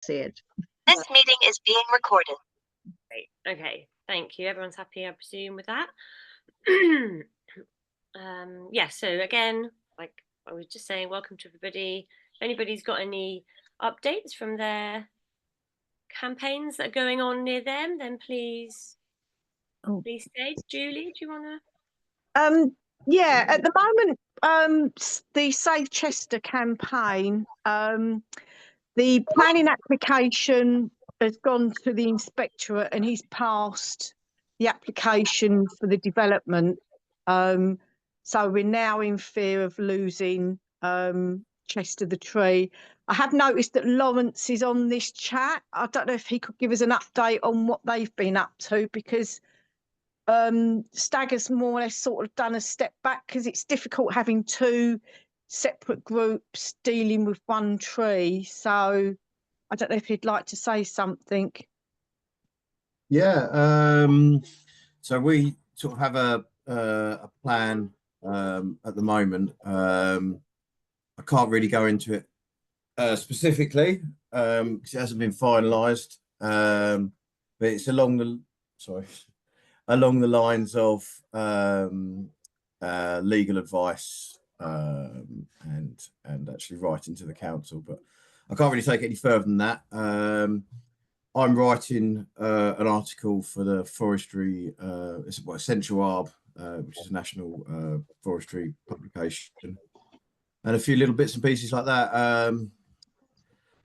see it. This meeting is being recorded. Great. Okay, thank you. Everyone's happy, I presume, with that. Yeah, so again, like I was just saying, welcome to everybody. If anybody's got any updates from their campaigns that are going on near them, then please say. Julie, do you want to? Yeah, at the moment, the Save Chester campaign, the planning application has gone to the inspectorate and he's passed the application for the development. So we're now in fear of losing Chester the tree. I have noticed that Lawrence is on this chat. I don't know if he could give us an update on what they've been up to, because Stagger's more or less sort of done a step back, because it's difficult having two separate groups dealing with one tree. So I don't know if you'd like to say something. Yeah, so we sort of have a plan at the moment. I can't really go into it specifically because it hasn't been finalised, but it's along the lines of legal advice and actually writing to the council, but I can't really take it any further than that. I'm writing an article for the forestry, it's about Essential Arb, which is a national forestry publication, and a few little bits and pieces like that.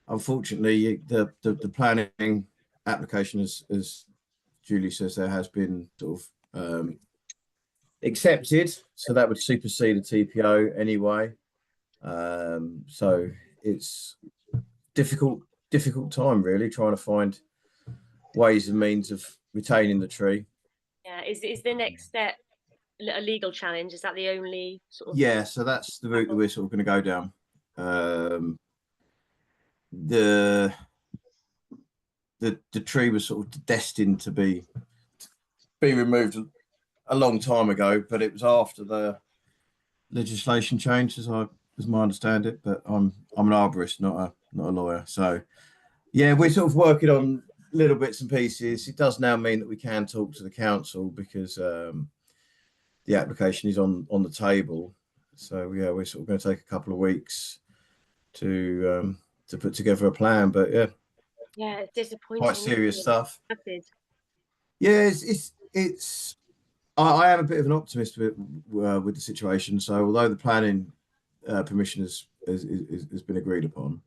Unfortunately, the planning application, as Julie says, there has been sort of accepted, so that would supersede a TPO anyway. So it's difficult time really, trying to find ways and means of retaining the tree. Yeah, is the next step a legal challenge? Is that the only sort of? Yeah, so that's the route that we're sort of going to go down. The tree was sort of destined to be removed a long time ago, but it was after the legislation changed, as my understand it. But I'm an arborist, not a lawyer. So yeah, we're sort of working on little bits and pieces. It does now mean that we can talk to the council because the application is on the table. So yeah, we're sort of going to take a couple of weeks to put together a plan. But yeah, it's disappointing. Quite serious stuff. Yeah, it's. I am a bit of an optimist with the situation. So although the planning permission has been agreed upon,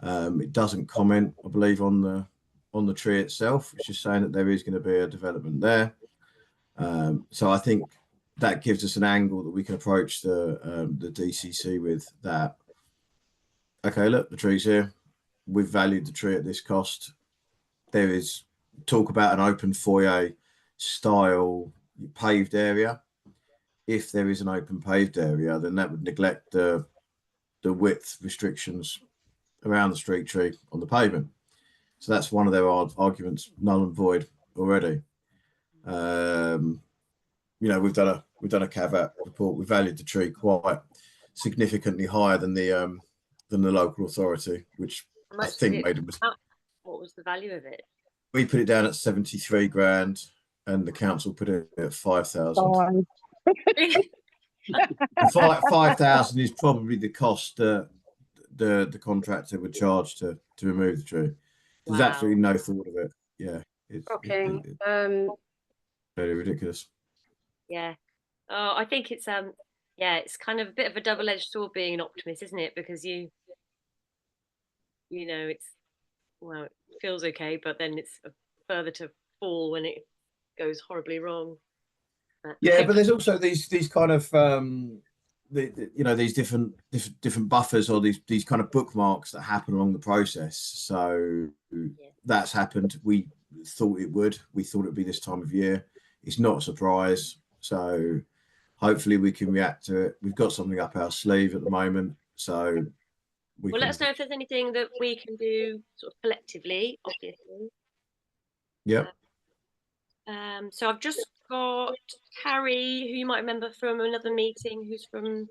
it doesn't comment, I believe, on the tree itself. It's just saying that there is going to be a development there. So I think that gives us an angle that we can approach the DCC with. That okay, look, the tree's here. We've valued the tree at this cost. There is talk about an open foyer style paved area. If there is an open paved area, then that would neglect the width restrictions around the street tree on the pavement. So that's one of their arguments, null and void already. You know, we've done a caveat report. We valued the tree quite significantly higher than the local authority, which I think made it. What was the value of it? We put it down at 73 grand, and the council put it at 5,000. 5,000 is probably the cost that the contractor would charge to remove the tree. There's absolutely no thought of it. Yeah, it's very ridiculous. Yeah. Oh, I think it's it's kind of a bit of a double-edged sword being an optimist, isn't it? Because you know, it feels okay, but then it's further to fall when it goes horribly wrong. But there's also these kind of these different buffers, or these kind of bookmarks that happen along the process. So that's happened. We thought it would. We thought it would be this time of year. It's not a surprise. So hopefully we can react to it. We've got something up our sleeve at the moment. So let us know if there's anything that we can do sort of collectively, obviously. Yeah. So I've just got Carrie, who you might remember from another meeting, who's from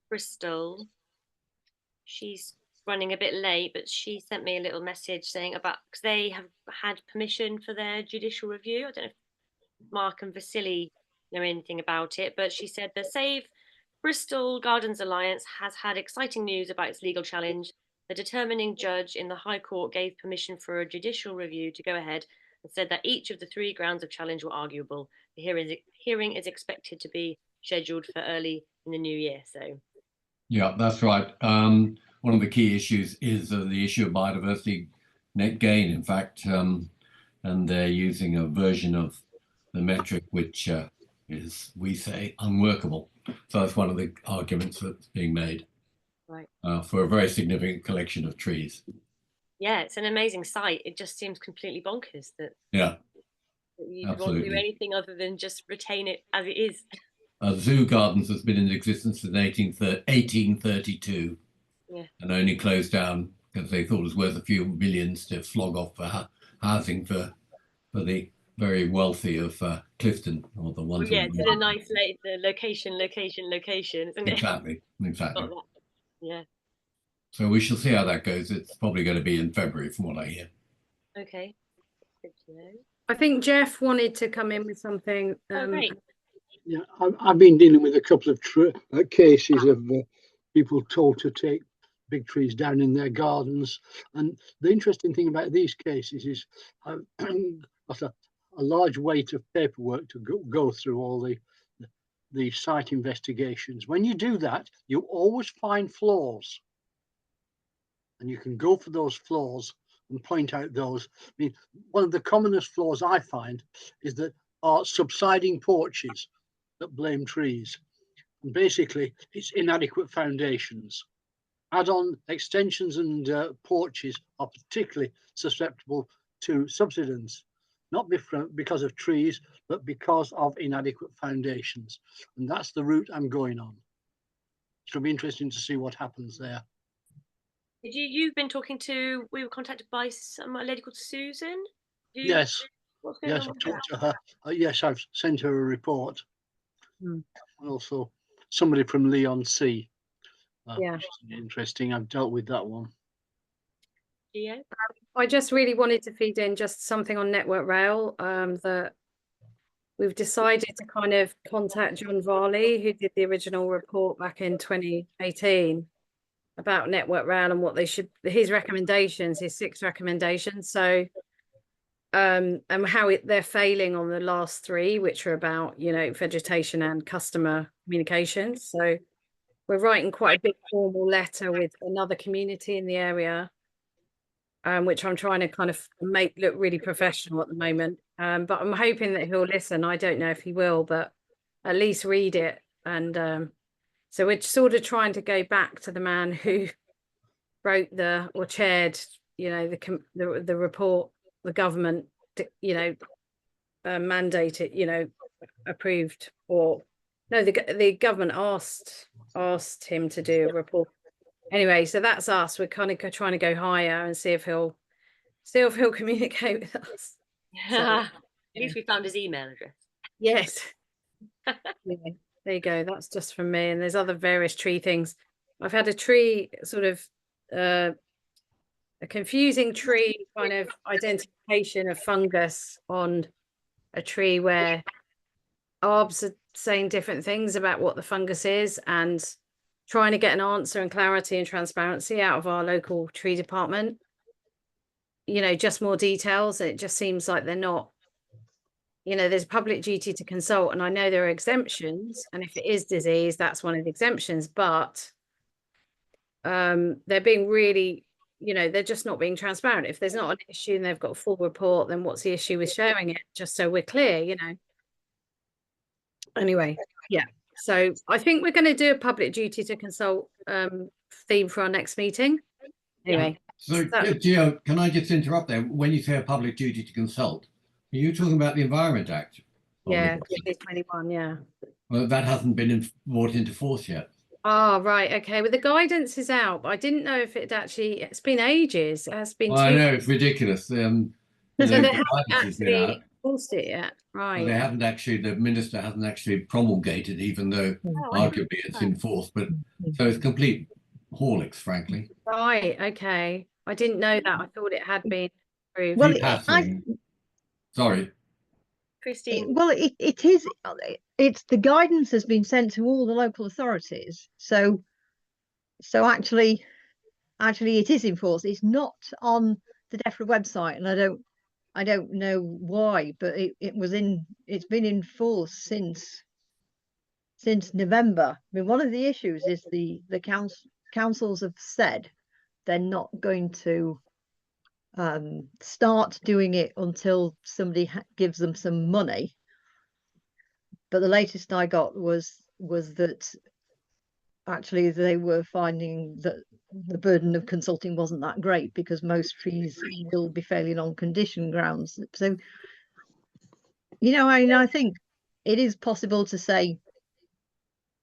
Bristol. She's running a bit late, but she sent me a little message saying about, because they have had permission for their judicial review. I don't know if Mark and Vasily know anything about it, but she said the Save Bristol Gardens Alliance has had exciting news about its legal challenge. The determining judge in the High Court gave permission for a judicial review to go ahead and said that each of the 3 grounds of challenge were arguable. The hearing is expected to be scheduled for early in the new year. So, yeah, that's right. One of the key issues is the issue of biodiversity net gain, in fact, and they're using a version of the metric which is, we say, unworkable. So that's one of the arguments that's being made, right, for a very significant collection of trees. Yeah, it's an amazing site. It just seems completely bonkers that you want to do anything other than just retain it as it is. Zoo Gardens has been in existence since 1832, and only closed down because they thought it was worth a few millions to flog off for housing for the very wealthy of Clifton, or the ones. Yeah, it's in a nice location, isn't it? Exactly. Yeah. So we shall see how that goes. It's probably going to be in February, from what I hear. Okay. Good to know. I think Jeff wanted to come in with something. Great. Yeah, I've been dealing with a couple of cases of people told to take big trees down in their gardens. And the interesting thing about these cases is a large weight of paperwork to go through all the site investigations. When you do that, you always find flaws. And you can go for those flaws and point out those. I mean, one of the commonest flaws I find is that are subsiding porches that blame trees. And basically, it's inadequate foundations. Add-on extensions and porches are particularly susceptible to subsidence, not because of trees, but because of inadequate foundations. And that's the route I'm going on. It'll be interesting to see what happens there. Did you've been talking to, we were contacted by a lady called Susan? Yes. What's going Yes, on I've with talked that? to her. Yes, I've sent her a report. Hmm. And also somebody from Leon C. Yeah. Which is interesting. I've dealt with that one. Yeah. I just really wanted to feed in just something on Network Rail, that we've decided to kind of contact John Varley, who did the original report back in 2018 about Network Rail and what they should, his recommendations, his 6 recommendations. So and how they're failing on the last 3, which are about, you know, vegetation and customer communications. So we're writing quite a big formal letter with another community in the area, which I'm trying to kind of make look really professional at the moment. But I'm hoping that he'll listen. I don't know if he will, but at least read it. And so we're sort of trying to go back to the man who wrote or chaired, you know, the report, the government, you know, mandated, you know, approved, or no, the government asked him to do a report. Anyway, so that's us. We're kind of trying to go higher and see if he'll communicate with us. So, At least we found his email address. yes. Yeah, there you go. That's just from me. And there's other various tree things. I've had a tree sort of a confusing tree kind of identification of fungus on a tree where ARBs are saying different things about what the fungus is, and trying to get an answer and clarity and transparency out of our local tree department. You know, just more details. It just seems like they're not, you know, there's a public duty to consult, and I know there are exemptions, and if it is disease, that's one of the exemptions, but they're being really, you know, they're just not being transparent. If there's not an issue and they've got a full report, then what's the issue with sharing it, just so we're clear, you know? Anyway, yeah. So I think we're going to do a public duty to consult theme for our next meeting. Anyway. So, Gio, can I just interrupt there? When you say a public duty to consult, are you talking about the Environment Act? Yeah, 21, yeah. Well, that hasn't been brought into force yet. Oh, right. Okay. Well, the guidance is out, but I didn't know if it actually, it's been ages. It has been. Well, I know, it's ridiculous. So they haven't actually enforced it yet. Right. They haven't actually, the minister hasn't actually promulgated, even though arguably it's enforced. But so it's complete Horlicks, frankly. Right, okay. I didn't know that. I thought it had been approved. Well, Sorry. Christine. well, it is. It's the guidance has been sent to all the local authorities. So actually, it is enforced. It's not on the DEFRA website, and I don't know why, but it's been in force since November. I mean, one of the issues is the councils have said they're not going to start doing it until somebody gives them some money. But the latest I got was that actually they were finding that the burden of consulting wasn't that great because most trees will be failing on condition grounds. So, you know, I think it is possible to say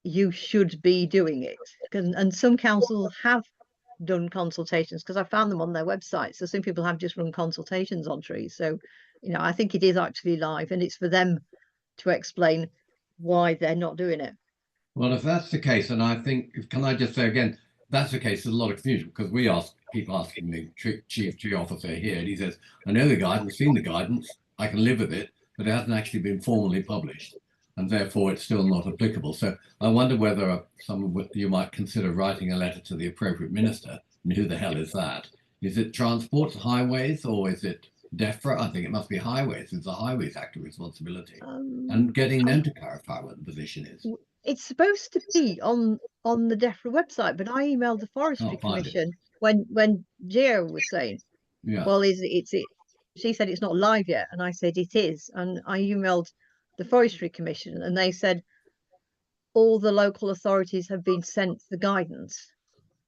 you should be doing it, and some councils have done consultations because I found them on their website. So some people have just run consultations on trees. So, you know, I think it is actually live, and it's for them to explain why they're not doing it. Well, if that's the case, and I think, can I just say again, that's the case, there's a lot of confusion because we ask people asking the chief tree officer here, and he says, I know the guidance, seen the guidance, I can live with it, but it hasn't actually been formally published, and therefore it's still not applicable. So I wonder whether you might consider writing a letter to the appropriate minister. And who the hell is that? Is it transport, highways, or is it DEFRA? I think it must be highways. It's a Highways Act of responsibility, and getting them to clarify what the position is. It's supposed to be on the DEFRA website, but I emailed the Forestry Commission when Gio was saying, well, it's she said it's not live yet, and I said it is, and I emailed the Forestry Commission, and they said all the local authorities have been sent the guidance.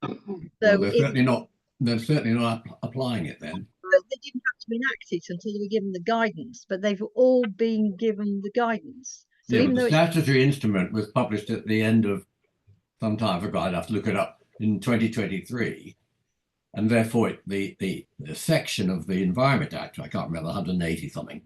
So well, they're certainly not applying it then. They didn't have to enact it until they were given the guidance, but they've all been given the guidance. So yeah, even the though statutory instrument was published at the end of some time ago, I'd have to look it up, in 2023. And therefore the section of the Environment Act, I can't remember, 180 something,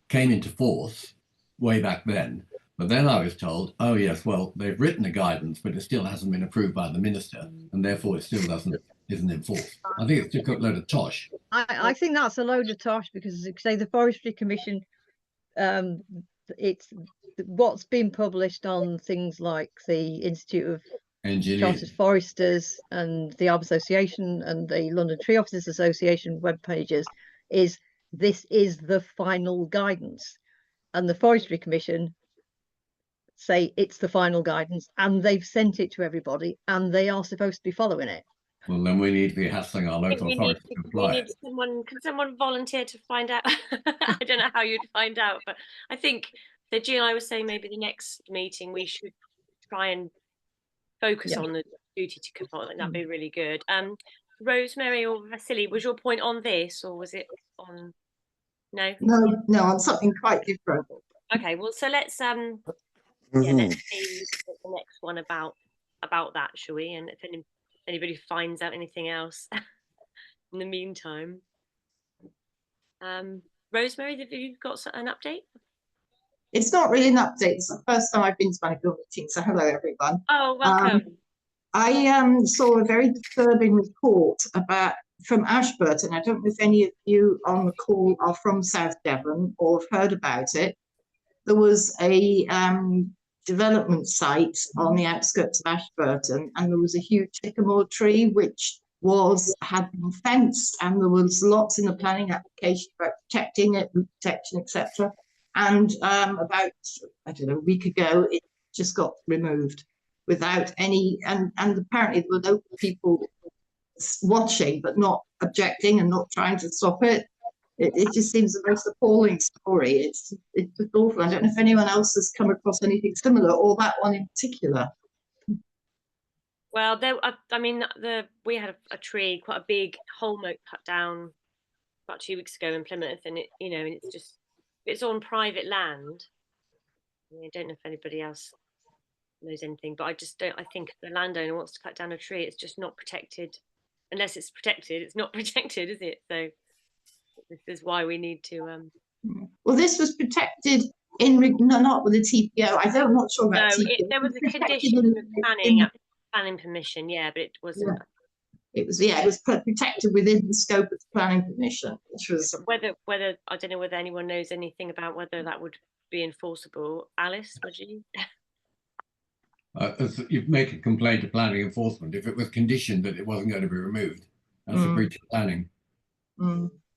came into force way back then. But then I was told, oh yes, well, they've written the guidance, but it still hasn't been approved by the minister, and therefore it still isn't enforced. I think it's just a load of tosh. I think that's a load of tosh, because say the Forestry Commission, it's what's been published on things like the Institute of Chartered Foresters and the Arb Association and the London Tree Officers Association web pages is this is the final guidance, and the Forestry Commission say it's the final guidance, and they've sent it to everybody, and they are supposed to be following it. Well, then we need to be hassling our local authorities to apply it. Can someone volunteer to find out? I don't know how you'd find out, but I think that Jill, I was saying maybe the next meeting we should try and focus on the duty to consult. That'd be really good. Rosemary or Vasily, was your point on this, or was it on? No, on something quite different. Okay, well, so let's let's see the next one about that, shall we? And if anybody finds out anything else in the meantime. Rosemary, have you got an update? It's not really an update. It's the first time I've been to my meeting, so hello everyone. Oh, welcome. I saw a very disturbing report from Ashburton. I don't know if any of you on the call are from South Devon or have heard about it. There was a development site on the outskirts of Ashburton, and there was a huge sycamore tree which had been fenced, and there was lots in the planning application about protecting it, root protection, etc. And about, I don't know, a week ago, it just got removed without any, and apparently there were local people watching but not objecting and not trying to stop it. It just seems the most appalling story. It's just awful. I don't know if anyone else has come across anything similar, or that one in particular. Well, we had a tree, quite a big holm oak, cut down about 2 weeks ago in Plymouth, and and it's on private land. I don't know if anybody else knows anything, but I think if the landowner wants to cut down a tree, it's just not protected. Unless it's protected, it's not protected, is it? So this is why we need to. Well, this was protected not with the TPO. I'm not sure about TPO. There was a condition of planning. planning permission, yeah, but it wasn't. It was protected within the scope of the planning permission, which was Whether I don't know whether anyone knows anything about whether that would be enforceable. Alice, would you? You make a complaint to planning enforcement if it was conditioned that it wasn't going to be removed. That's a breach of planning.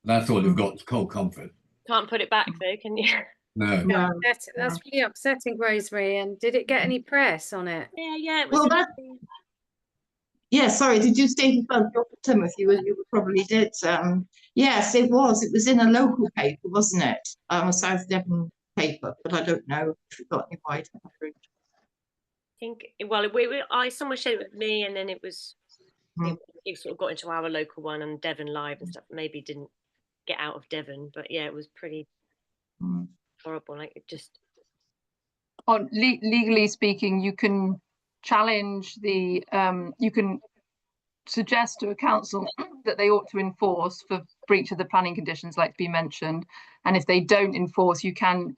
That's all you've got, cold comfort. Can't put it back though, can you? No. That's really upsetting, Rosemary. And did it get any press on it? Yeah, it was. well. Yeah, sorry. Did you state about Dr. Timothy? You probably did. Yes, it was. It was in a local paper, wasn't it? A South Devon paper, but I don't know if it got any wider coverage. I think someone shared it with me, and then it was it sort of got into our local one and Devon Live and stuff. Maybe didn't get out of Devon, but yeah, it was pretty horrible. Like it just. On legally speaking, you can challenge the you can suggest to a council that they ought to enforce for breach of the planning conditions like we mentioned, and if they don't enforce, you can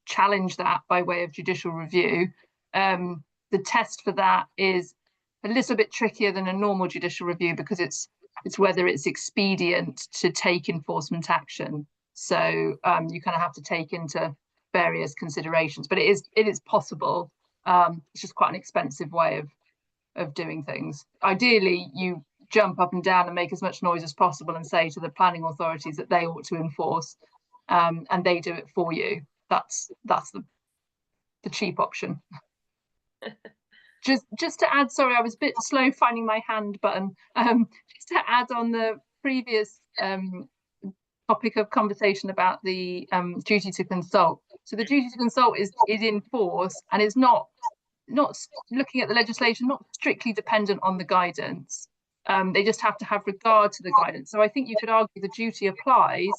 challenge that by way of judicial review. The test for that is a little bit trickier than a normal judicial review because it's whether it's expedient to take enforcement action. So you kind of have to take into various considerations, but it is possible. It's just quite an expensive way of doing things. Ideally, you jump up and down and make as much noise as possible and say to the planning authorities that they ought to enforce, and they do it for you. That's the cheap option. Just to add, sorry, I was a bit slow finding my hand button. Just to add on the previous topic of conversation about the duty to consult. So the duty to consult is in force, and it's not looking at the legislation, not strictly dependent on the guidance. They just have to have regard to the guidance. So I think you could argue the duty applies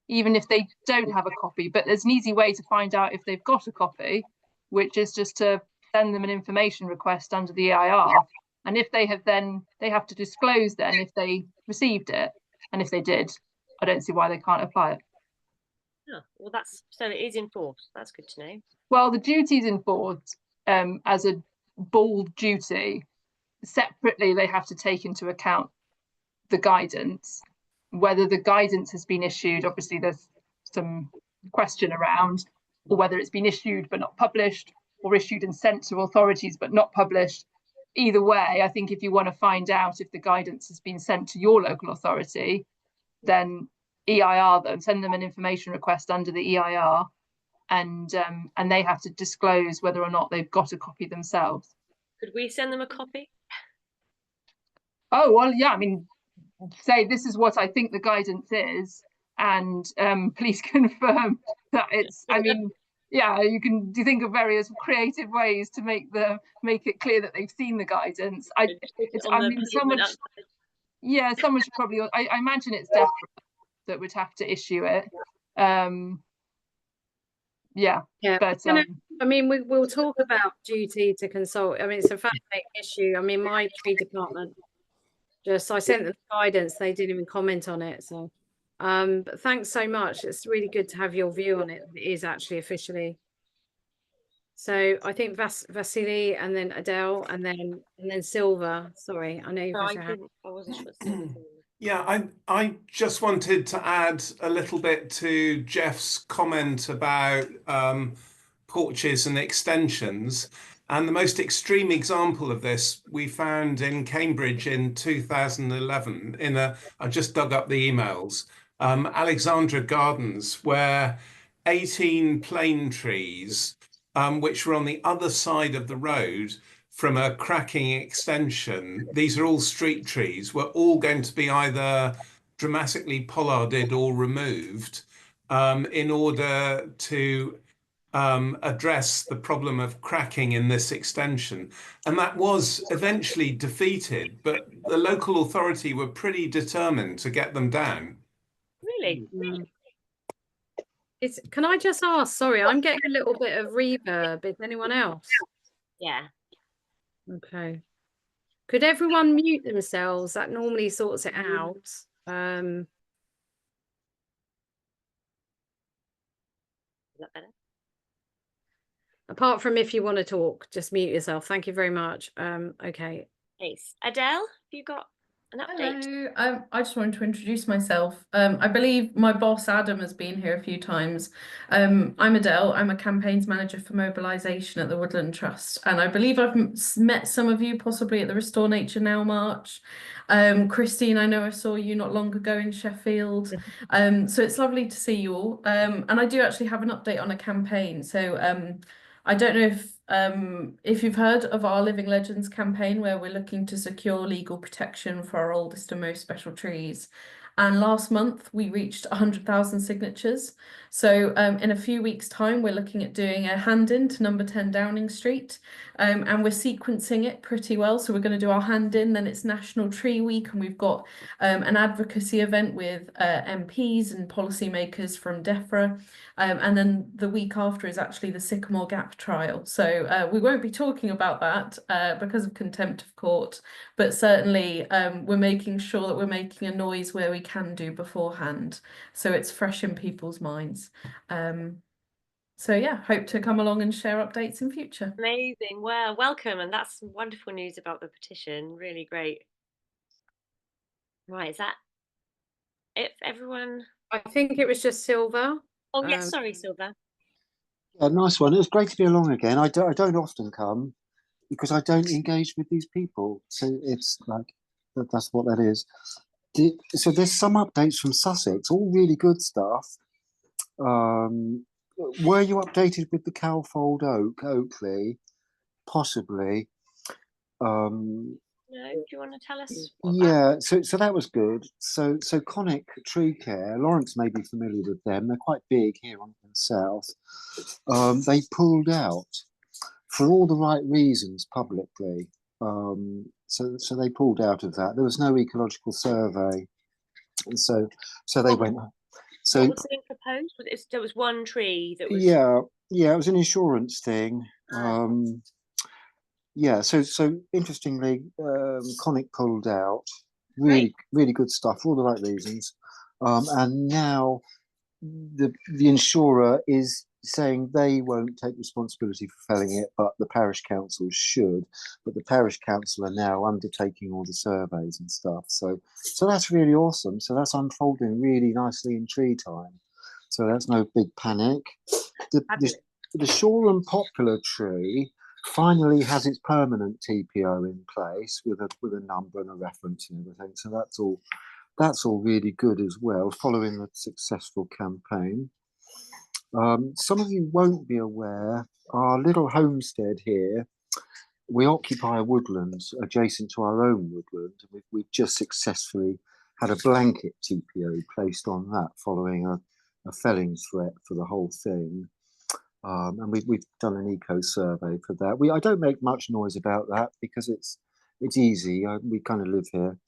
even if they don't have a copy, but there's an easy way to find out if they've got a copy, which is just to send them an information request under the EIR. And if they have, then they have to disclose then if they received it. And if they did, I don't see why they can't apply it. Oh, well, so it is enforced. That's good to know. Well, the duty is enforced as a bold duty. Separately, they have to take into account the guidance. Whether the guidance has been issued, obviously there's some question around, or whether it's been issued but not published, or issued and sent to authorities but not published. Either way, I think if you want to find out if the guidance has been sent to your local authority, then EIR them, send them an information request under the EIR, and they have to disclose whether or not they've got a copy themselves. Could we send them a copy? Oh, well, yeah, I mean, say this is what I think the guidance is, and please confirm that it's, I mean, yeah, you can think of various creative ways to make it clear that they've seen the guidance. Someone should probably, I imagine it's DEFRA that would have to issue it. But I mean, we'll talk about duty to consult. I mean, it's a fascinating issue. I mean, my tree department I sent them guidance, they didn't even comment on it. So but thanks so much. It's really good to have your view on it. It is actually officially. So I think Vasily, and then Adele, and then Silva. Sorry, I know you've I wasn't sure. Yeah, I just wanted to add a little bit to Jeff's comment about porches and extensions. And the most extreme example of this we found in Cambridge in 2011 I just dug up the emails, Alexandra Gardens, where 18 plane trees, which were on the other side of the road from a cracking extension, these are all street trees, were all going to be either dramatically pollarded or removed in order to address the problem of cracking in this extension. And that was eventually defeated, but the local authority were pretty determined to get them down. Really? Can I just ask, sorry, I'm getting a little bit of reverb. Is anyone else? Yeah. Okay. Could everyone mute themselves? That normally sorts it out. Is that better? Apart from if you want to talk, just mute yourself. Thank you very much. Okay. Thanks. Adele, have you got an update? Hello, I just wanted to introduce myself. I believe my boss Adam has been here a few times. I'm Adele. I'm a campaigns manager for mobilisation at the Woodland Trust, and I believe I've met some of you possibly at the Restore Nature Now March. Christine, I know I saw you not long ago in Sheffield. So it's lovely to see you all. And I do actually have an update on a campaign. So I don't know if you've heard of our Living Legends campaign, where we're looking to secure legal protection for our oldest and most special trees. And last month we reached 100,000 signatures. So in a few weeks' time, we're looking at doing a hand-in to number 10 Downing Street. And we're sequencing it pretty well. So we're going to do our hand-in, then it's National Tree Week, and we've got an advocacy event with MPs and policymakers from DEFRA. And then the week after is actually the Sycamore Gap trial. So we won't be talking about that because of contempt of court, but certainly we're making sure that we're making a noise where we can do beforehand, so it's fresh in people's minds. So yeah, hope to come along and share updates in future. Amazing. Well, welcome, and that's some wonderful news about the petition. Really great. Right, is that it for everyone? I think it was just Silver. Oh yes, sorry, Silver. Yeah, nice one. It was great to be along again. I don't often come because I don't engage with these people. So it's like, that's what that is. So there's some updates from Sussex, all really good stuff. Were you updated with the Cowfold Oak, Oakley? Possibly. No, do you want to tell us? Yeah, so that was good. So Conic Tree Care, Lawrence may be familiar with them. They're quite big here in the south. They pulled out for all the right reasons publicly. So they pulled out of that. There was no ecological survey, and so they went. So what was being proposed? There was one tree that was. Yeah, it was an insurance thing. Yeah, so interestingly, Conic pulled out. Really good stuff for all the right reasons. And now the insurer is saying they won't take responsibility for felling it, but the parish council should. But the parish council are now undertaking all the surveys and stuff. So that's really awesome. So that's unfolding really nicely in tree time. So that's no big panic. The Shoreham poplar tree finally has its permanent TPO in place with a number and a reference and everything. So that's all really good as well, following a successful campaign. Some of you won't be aware, our little homestead here, we occupy a woodland adjacent to our own woodland. We've just successfully had a blanket TPO placed on that following a felling threat for the whole thing. And we've done an eco survey for that. I don't make much noise about that because it's easy. We kind of live here.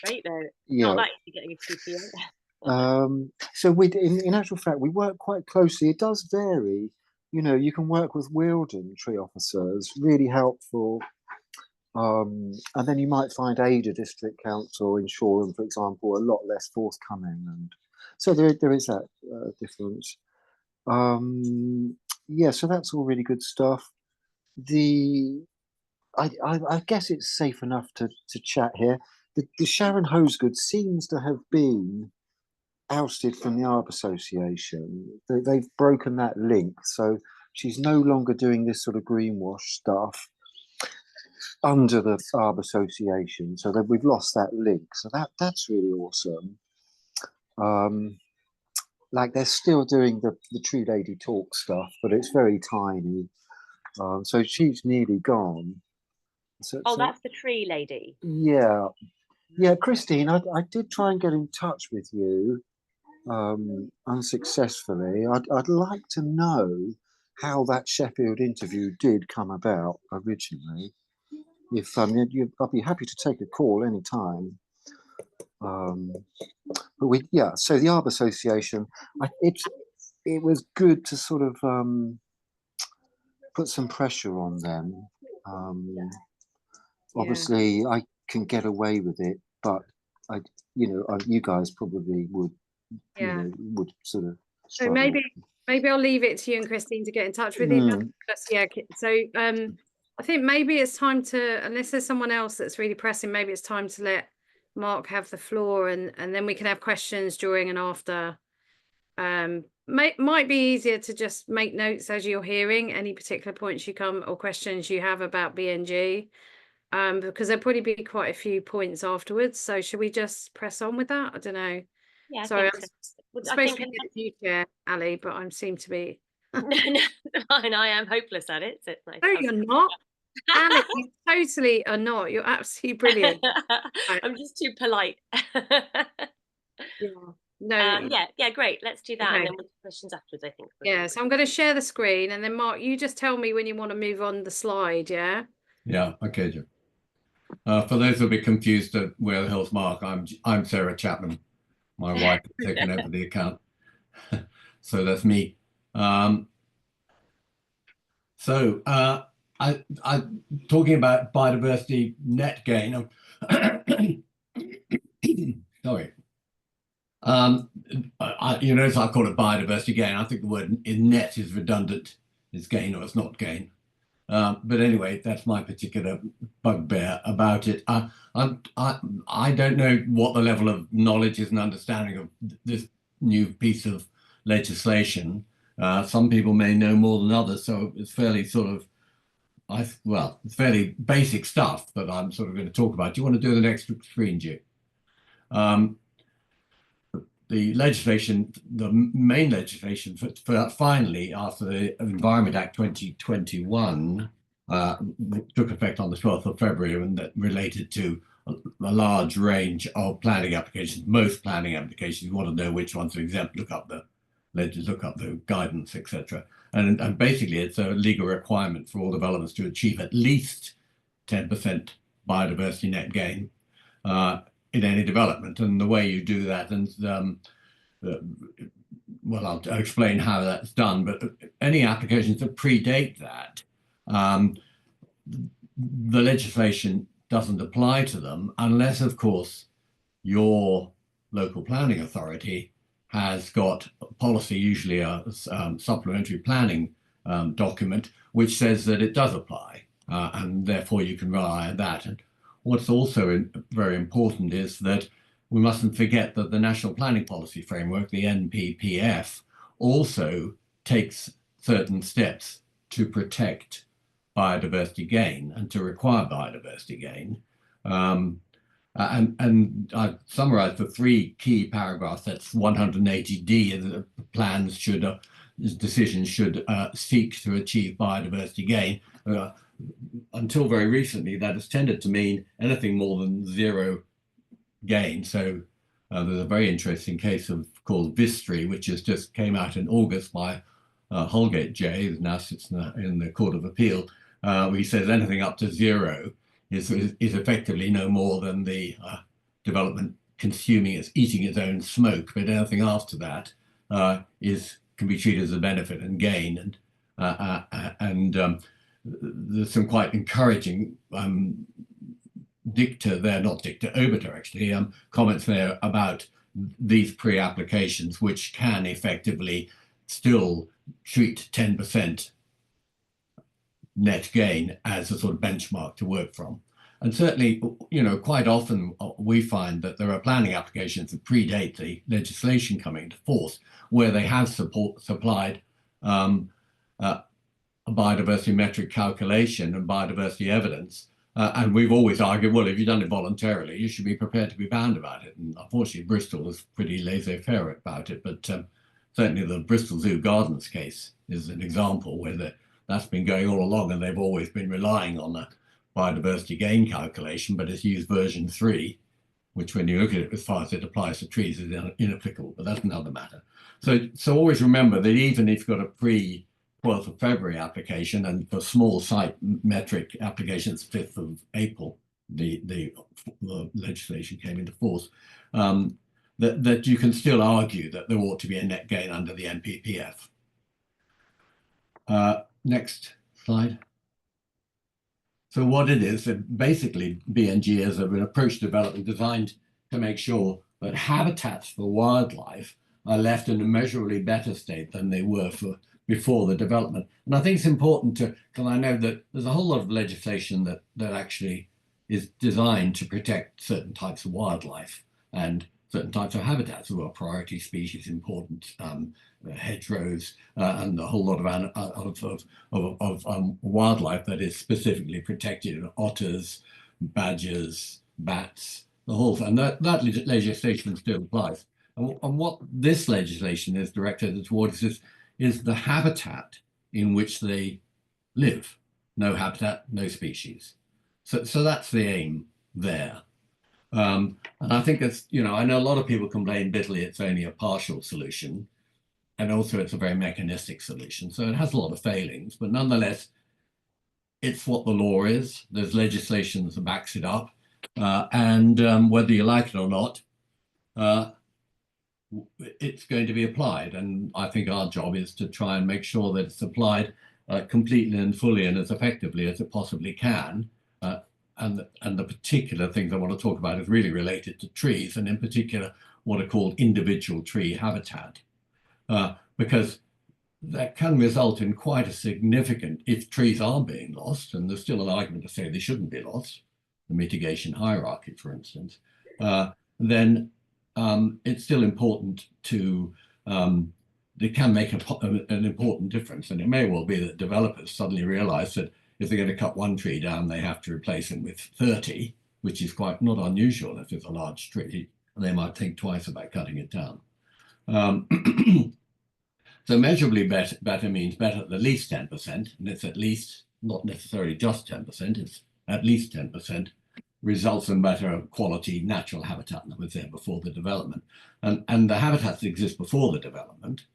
Great though. Yeah. Not like you're getting a TPO. So in actual fact, we work quite closely. It does vary. You know, you can work with Wealden tree officers, really helpful. And then you might find Ada District Council in Shoreham, for example, a lot less forthcoming. And so there is that difference. Yeah, so that's all really good stuff. I guess it's safe enough to chat here. The Sharon Hosegood seems to have been ousted from the Arb Association. They've broken that link, so she's no longer doing this sort of greenwash stuff under the Arb Association. So that we've lost that link. So that's really awesome. Like they're still doing the Tree Lady Talk stuff, but it's very tiny. So she's nearly gone. That's the Tree Lady. Yeah, Christine, I did try and get in touch with you unsuccessfully. I'd like to know how that Sheffield interview did come about originally. If I'd be happy to take a call anytime. But so the Arb Association, it was good to sort of put some pressure on them. Obviously, I can get away with it, but you guys probably would, would sort of. So maybe maybe I'll leave it to you and Christine to get in touch with each other. Yeah, so I think maybe it's time to, unless there's someone else that's really pressing, maybe it's time to let Mark have the floor, and then we can have questions during and after. Might be easier to just make notes as you're hearing any particular points you come or questions you have about BNG, because there'll probably be quite a few points afterwards. So should we just press on with that? I don't know. Yeah, Sorry, I think so. I'm supposed to be the new chair, Ali, but I seem to be. No, fine. I am hopeless at it. So it's nice. No, you're not. Ali, you totally are not. You're absolutely brilliant. I'm just too polite. Yeah. No. Yeah, great. Let's do that, Okay. and then we'll do questions afterwards, I think. Yeah, so I'm going to share the screen, and then Mark, you just tell me when you want to move on the slide, yeah? Yeah, okay, Jim. For those who'll be confused at where the hell's Mark, I'm Sarah Chapman. My wife has taken over the account. So that's me. I talking about biodiversity net gain. Sorry. You notice I call it biodiversity gain. I think the word net is redundant. It's gain or it's not gain. But anyway, that's my particular bugbear about it. I don't know what the level of knowledge is and understanding of this new piece of legislation. Some people may know more than others, so it's fairly sort of, it's fairly basic stuff that I'm sort of going to talk about. Do you want to do the next screen, Jim? The legislation, the main legislation for finally, after the Environment Act 2021 took effect on the 12th of February, and that related to a large range of planning applications. Most planning applications, you want to know which ones are exempt, look up the guidance, etc. And basically, it's a legal requirement for all developments to achieve at least 10% biodiversity net gain in any development. And the way you do that, and well, I'll explain how that's done, but any applications that predate that, the legislation doesn't apply to them unless, of course, your local planning authority has got a policy, usually a supplementary planning document, which says that it does apply, and therefore you can rely on that. And what's also very important is that we mustn't forget that the National Planning Policy Framework, the NPPF, also takes certain steps to protect biodiversity gain and to require biodiversity gain. And I've summarized the 3 key paragraphs. That's 180D, the plans should, decisions should seek to achieve biodiversity gain. Until very recently, that has tended to mean anything more than 0 gain. So there's a very interesting case called Vistry, which has just came out in August by Holgate J, who now sits in the Court of Appeal, where he says anything up to 0 is effectively no more than the development eating its own smoke, but anything after that can be treated as a benefit and gain. And there's some quite encouraging obiter actually, comments there about these pre-applications, which can effectively still treat 10% net gain as a sort of benchmark to work from. And certainly, quite often we find that there are planning applications that predate the legislation coming into force, where they have supplied a biodiversity metric calculation and biodiversity evidence. And we've always argued, well, if you've done it voluntarily, you should be prepared to be bound about it. And unfortunately, Bristol is pretty laissez-faire about it. But certainly the Bristol Zoo Gardens case is an example where that's been going all along, and they've always been relying on the biodiversity gain calculation, but it's used version 3, which when you look at it as far as it applies to trees is inapplicable, but that's another matter. So always remember that even if you've got a pre-12th of February application, and for small site metric applications, 5th of April, the legislation came into force, that you can still argue that there ought to be a net gain under the NPPF. Next slide. So what it is, that basically BNG is an approach to development designed to make sure that habitats for wildlife are left in a measurably better state than they were before the development. And I think it's important to, because I know that there's a whole lot of legislation that actually is designed to protect certain types of wildlife and certain types of habitats who are priority species, important hedgerows, and a whole lot of wildlife that is specifically protected: otters, badgers, bats, the whole thing. And that legislation still applies. And what this legislation is directed towards is the habitat in which they live. No habitat, no species. So that's the aim there. And I think it's, I know a lot of people complain bitterly it's only a partial solution, and also it's a very mechanistic solution. So it has a lot of failings, but nonetheless, it's what the law is. There's legislation that backs it up. And whether you like it or not, it's going to be applied. And I think our job is to try and make sure that it's applied completely and fully and as effectively as it possibly can. And the particular things I want to talk about is really related to trees, and in particular what are called individual tree habitat, because that can result in quite a significant, if trees are being lost, and there's still an argument to say they shouldn't be lost, the mitigation hierarchy, for instance, then it's still important to, they can make an important difference. And it may well be that developers suddenly realize that if they're going to cut one tree down, they have to replace it with 30, which is quite not unusual if it's a large tree, and they might think twice about cutting it down. So measurably better means better at least 10%, and it's at least, not necessarily just 10%, it's at least 10%, results in better quality natural habitat that was there before the development. And the habitats that exist before the development,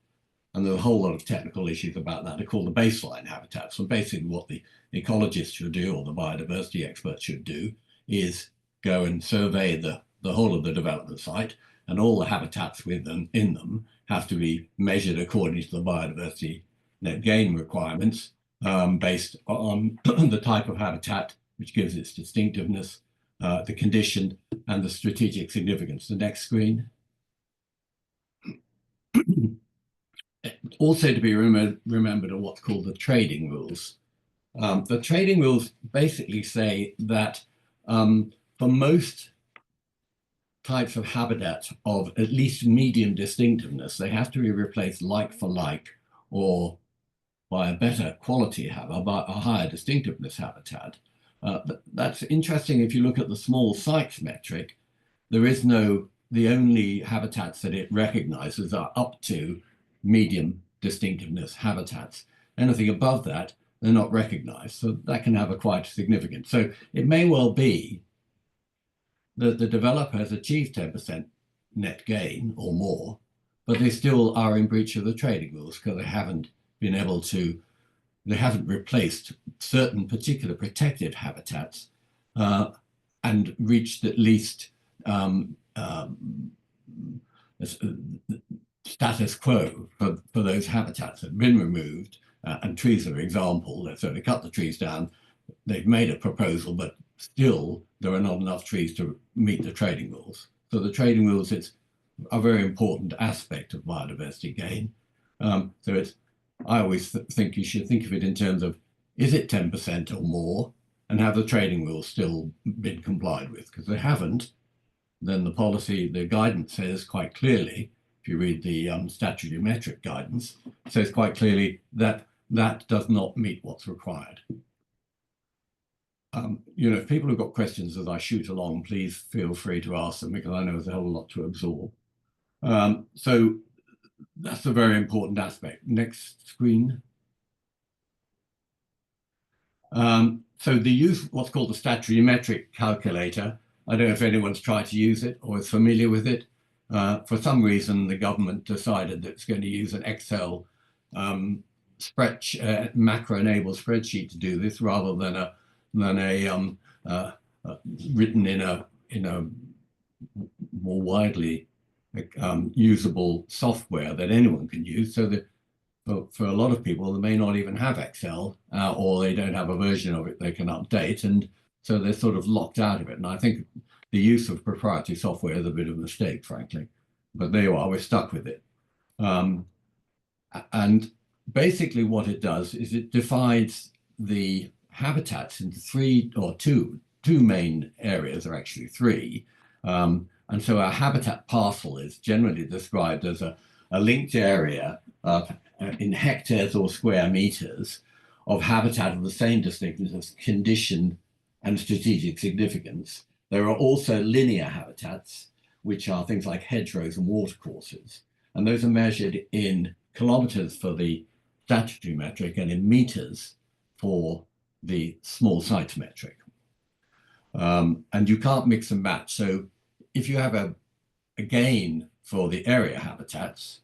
and there's a whole lot of technical issues about that, are called the baseline habitats. So basically what the ecologists should do, or the biodiversity experts should do, is go and survey the whole of the development site, and all the habitats in them have to be measured according to the biodiversity net gain requirements, based on the type of habitat, which gives its distinctiveness, the condition, and the strategic significance. The next screen. Also to be remembered are what's called the trading rules. The trading rules basically say that for most types of habitat of at least medium distinctiveness, they have to be replaced like for like, or by a better quality habitat, by a higher distinctiveness habitat. That's interesting. If you look at the small sites metric, the only habitats that it recognizes are up to medium distinctiveness habitats. Anything above that, they're not recognized. So that can have a quite significant. So it may well be that the developer has achieved 10% net gain or more, but they still are in breach of the trading rules because they haven't been able to, they haven't replaced certain particular protected habitats and reached at least status quo for those habitats that have been removed, and trees are an example. So they cut the trees down, they've made a proposal, but still there are not enough trees to meet the trading rules. So the trading rules is a very important aspect of biodiversity gain. So it's, I always think you should think of it in terms of, is it 10% or more, and have the trading rules still been complied with? Because they haven't, then the policy, the guidance says quite clearly, if you read the statutory metric guidance, it says quite clearly that that does not meet what's required. If people have got questions as I shoot along, please feel free to ask them, because I know there's a whole lot to absorb. So that's a very important aspect. Next screen. So the use of what's called the statutory metric calculator, I don't know if anyone's tried to use it or is familiar with it. For some reason, the government decided that it's going to use an Excel macro-enabled spreadsheet to do this, rather than a written in a more widely usable software that anyone can use. So that for a lot of people, they may not even have Excel, or they don't have a version of it they can update, and so they're sort of locked out of it. And I think the use of proprietary software is a bit of a mistake, frankly. But there you are, we're stuck with it. And basically what it does is it divides the habitats into two main areas, or actually three. And so our habitat parcel is generally described as a linked area in hectares or square meters of habitat of the same distinctness, condition, and strategic significance. There are also linear habitats, which are things like hedgerows and watercourses. And those are measured in kilometers for the statutory metric and in meters for the small sites metric. And you can't mix and match. So if you have a gain for the area habitats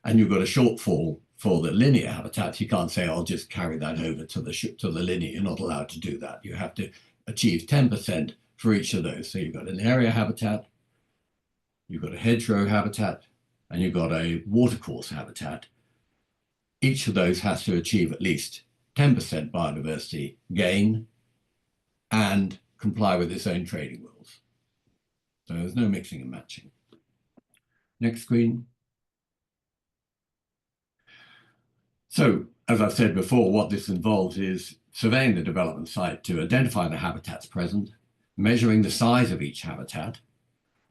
and you've got a shortfall for the linear habitats, you can't say, I'll just carry that over to the linear. You're not allowed to do that. You have to achieve 10% for each of those. So you've got an area habitat, you've got a hedgerow habitat, and you've got a watercourse habitat. Each of those has to achieve at least 10% biodiversity gain and comply with its own trading rules. So there's no mixing and matching. Next screen. So, as I've said before, what this involves is surveying the development site to identify the habitats present, measuring the size of each habitat,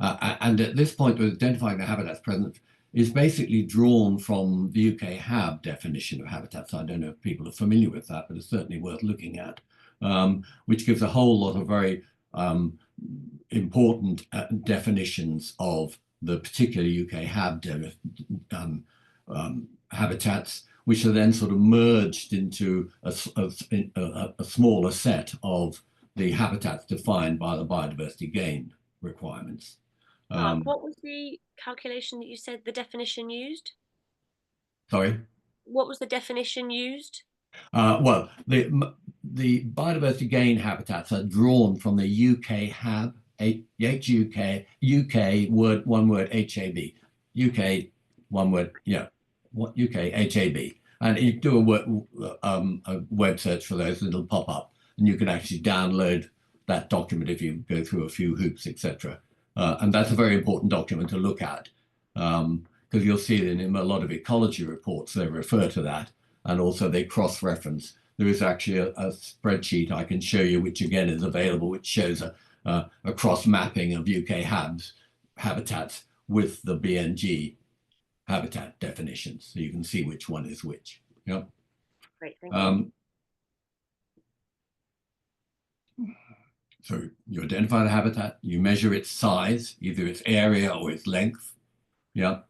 and at this point, identifying the habitats present is basically drawn from the UK HAB definition of habitats. I don't know if people are familiar with that, but it's certainly worth looking at, which gives a whole lot of very important definitions of the particular UK HAB habitats, which are then sort of merged into a smaller set of the habitats defined by the biodiversity gain requirements. Mark, what was the calculation that you said the definition used? Sorry? What was the definition used? Well, the biodiversity gain habitats are drawn from the UK HAB, UK word, one word, HAB. UK, one word, yeah, UK HAB. And you do a web search for those, and it'll pop up. And you can actually download that document if you go through a few hoops, etc. And that's a very important document to look at, because you'll see that in a lot of ecology reports, they refer to that, and also they cross-reference. There is actually a spreadsheet I can show you, which again is available, which shows a cross-mapping of UK habitats with the BNG habitat definitions, so you can see which one is which. Yeah. Great, thank you. So you identify the habitat, you measure its size, either its area or its length, yeah,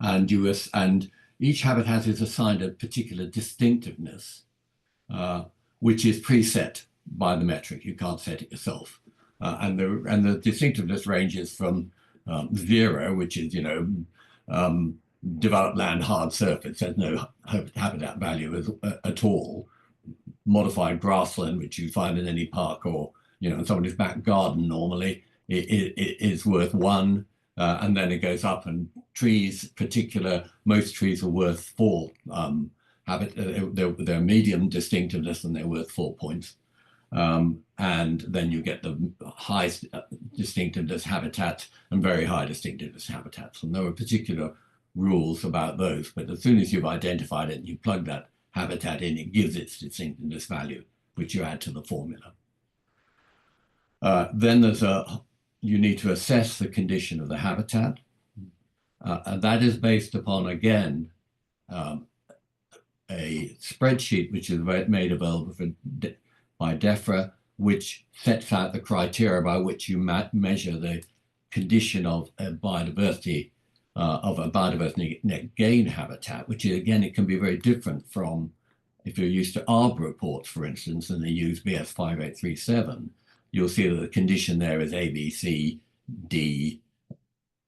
and each habitat is assigned a particular distinctiveness, which is preset by the metric. You can't set it yourself, and the distinctiveness ranges from 0, which is developed land, hard surface, there's no habitat value at all. Modified grassland, which you find in any park or somebody's back garden normally, it is worth 1, and then it goes up, and trees, most trees are worth 4. They're medium distinctiveness and they're worth 4 points. And then you get the high distinctiveness habitats and very high distinctiveness habitats. And there are particular rules about those, but as soon as you've identified it and you plug that habitat in, it gives its distinctiveness value, which you add to the formula. Then you need to assess the condition of the habitat, and that is based upon, again, a spreadsheet which is made available by DEFRA, which sets out the criteria by which you measure the condition of a biodiversity net gain habitat, which is, again, it can be very different from if you're used to ARB reports, for instance, and they use BS 5837. You'll see that the condition there is A, B, C, D,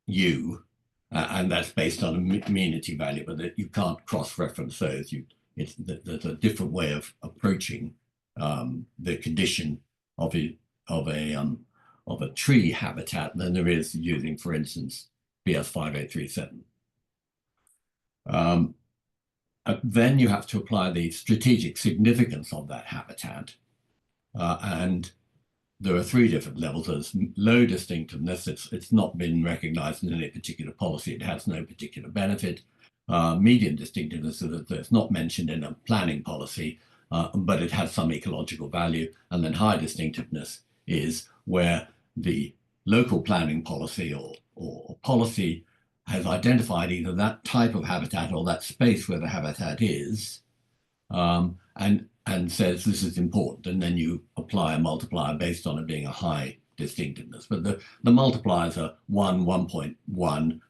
U, and that's based on a amenity value, but that you can't cross-reference those. There's a different way of approaching the condition of a tree habitat than there is using, for instance, BS 5837. Then you have to apply the strategic significance of that habitat, and there are three different levels. There's low distinctiveness. It's not been recognized in any particular policy. It has no particular benefit. Medium distinctiveness, that's not mentioned in a planning policy, but it has some ecological value. And then high distinctiveness is where the local planning policy or policy has identified either that type of habitat or that space where the habitat is, and says this is important, and then you apply a multiplier based on it being a high distinctiveness. But the multipliers are 1, 1.1,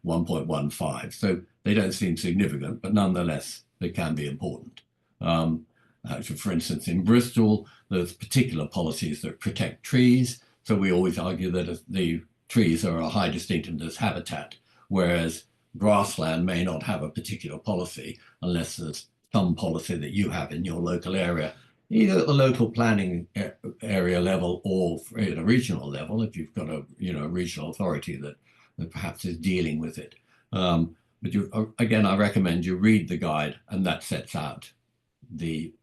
1.15, so they don't seem significant, but nonetheless they can be important. Actually, for instance, in Bristol, there's particular policies that protect trees, so we always argue that the trees are a high distinctiveness habitat, whereas grassland may not have a particular policy unless there's some policy that you have in your local area, either at the local planning area level or at a regional level, if you've got a regional authority that perhaps is dealing with it. But again, I recommend you read the guide, and that sets out the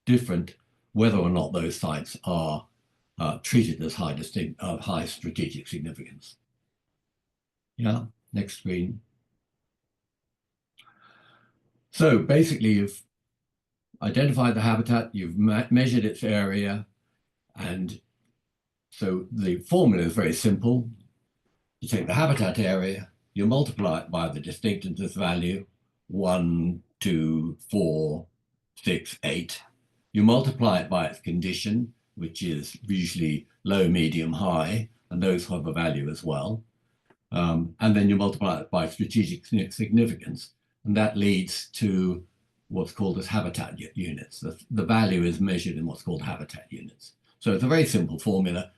different, whether or not those sites are treated as high strategic significance. Yeah, next screen. So basically, you've identified the habitat, you've measured its area, and so the formula is very simple. You take the habitat area, you multiply it by the distinctiveness value, 1, 2, 4, 6, 8. You multiply it by its condition, which is usually low, medium, high, and those have a value as well. And then you multiply it by strategic significance, and that leads to what's called as habitat units. The value is measured in what's called habitat units. So it's a very simple formula.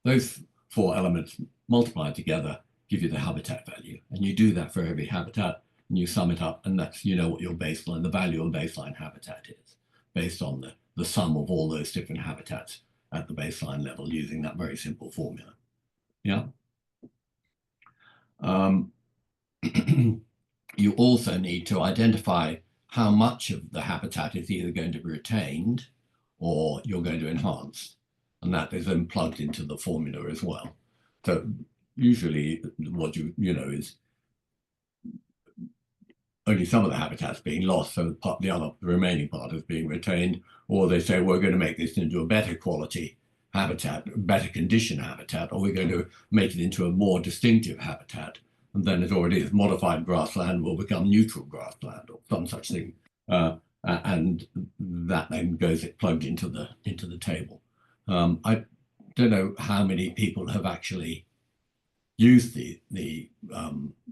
Those four elements multiplied together give you the habitat value, and you do that for every habitat, and you sum it up, and that's, you know, what your baseline, the value of baseline habitat is, based on the sum of all those different habitats at the baseline level using that very simple formula. Yeah. You also need to identify how much of the habitat is either going to be retained or you're going to enhance, and that is then plugged into the formula as well. So usually what you know is only some of the habitat's being lost, so the remaining part is being retained, or they say we're going to make this into a better quality habitat, better condition habitat, or we're going to make it into a more distinctive habitat, and then it already is modified grassland will become neutral grassland or some such thing, and that then goes plugged into the table. I don't know how many people have actually used the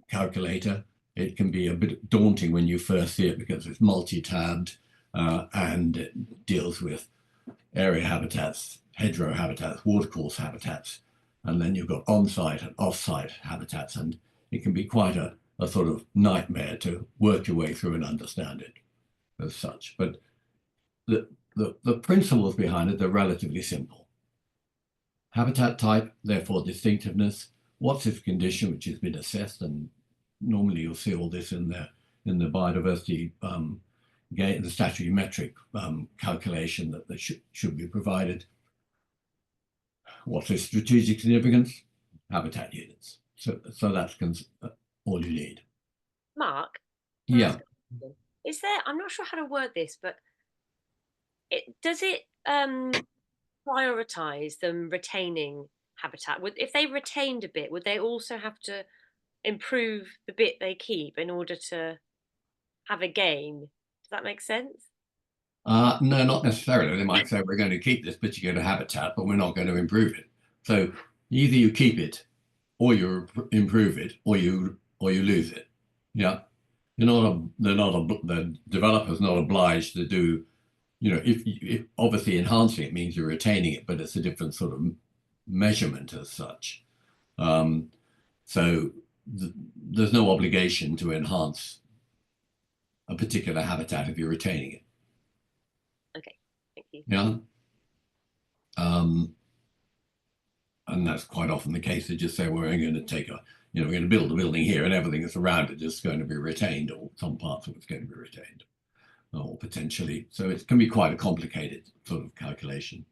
calculator. It can be a bit daunting when you first see it because it's multi-tabbed and it deals with area habitats, hedgerow habitats, watercourse habitats, and then you've got on-site and off-site habitats, and it can be quite a sort of nightmare to work your way through and understand it as such. But the principles behind it are relatively simple. Habitat type, therefore distinctiveness, what's its condition which has been assessed, and normally you'll see all this in the biodiversity the statutory metric calculation that should be provided. What's its strategic significance? Habitat units. So that's all you need. Mark? Yeah. Is there, I'm not sure how to word this, but does it prioritize them retaining habitat? If they retained a bit, would they also have to improve the bit they keep in order to have a gain? Does that make sense? No, not necessarily. They might say we're going to keep this particular habitat, but we're not going to improve it. So either you keep it, or you improve it, or you lose it. Yeah, the developer's not obliged to do. You know, if obviously enhancing it means you're retaining it, but it's a different sort of measurement as such. So there's no obligation to enhance a particular habitat if you're retaining it. Okay, thank you. Yeah. And that's quite often the case. They just say, well, we're going to take we're going to build a building here and everything that's around it is going to be retained, or some parts of it's going to be retained, or potentially. So it can be quite a complicated sort of calculation.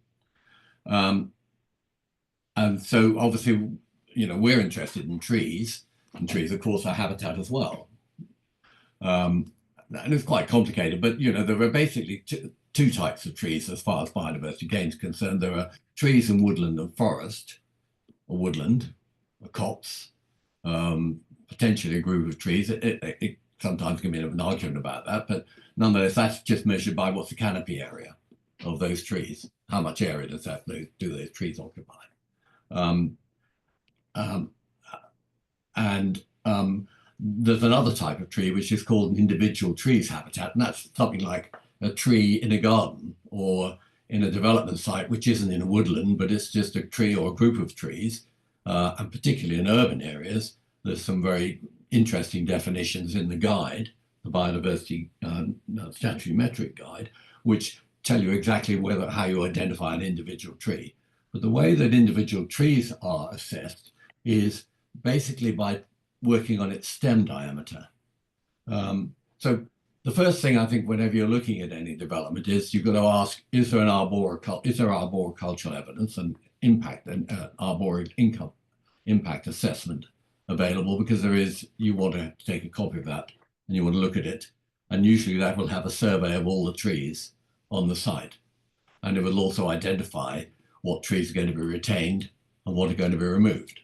And so obviously, you know, we're interested in trees, and trees, of course, are habitat as well. And it's quite complicated, but, you know, there are basically two types of trees as far as biodiversity gain is concerned. There are trees in woodland and forest, or woodland, or copse, potentially a group of trees. It sometimes can be an argument about that, but nonetheless, that's just measured by what's the canopy area of those trees. How much area does do those trees occupy? There's another type of tree which is called an individual trees habitat, and that's something like a tree in a garden or in a development site which isn't in a woodland, but it's just a tree or a group of trees. And particularly in urban areas, there's some very interesting definitions in the guide, the biodiversity statutory metric guide, which tell you exactly how you identify an individual tree. But the way that individual trees are assessed is basically by working on its stem diameter. So the first thing I think whenever you're looking at any development is you've got to ask, is there arboricultural evidence and impact and arboric income impact assessment available? Because there is, you want to take a copy of that and you want to look at it. And usually that will have a survey of all the trees on the site. And it will also identify what trees are going to be retained and what are going to be removed.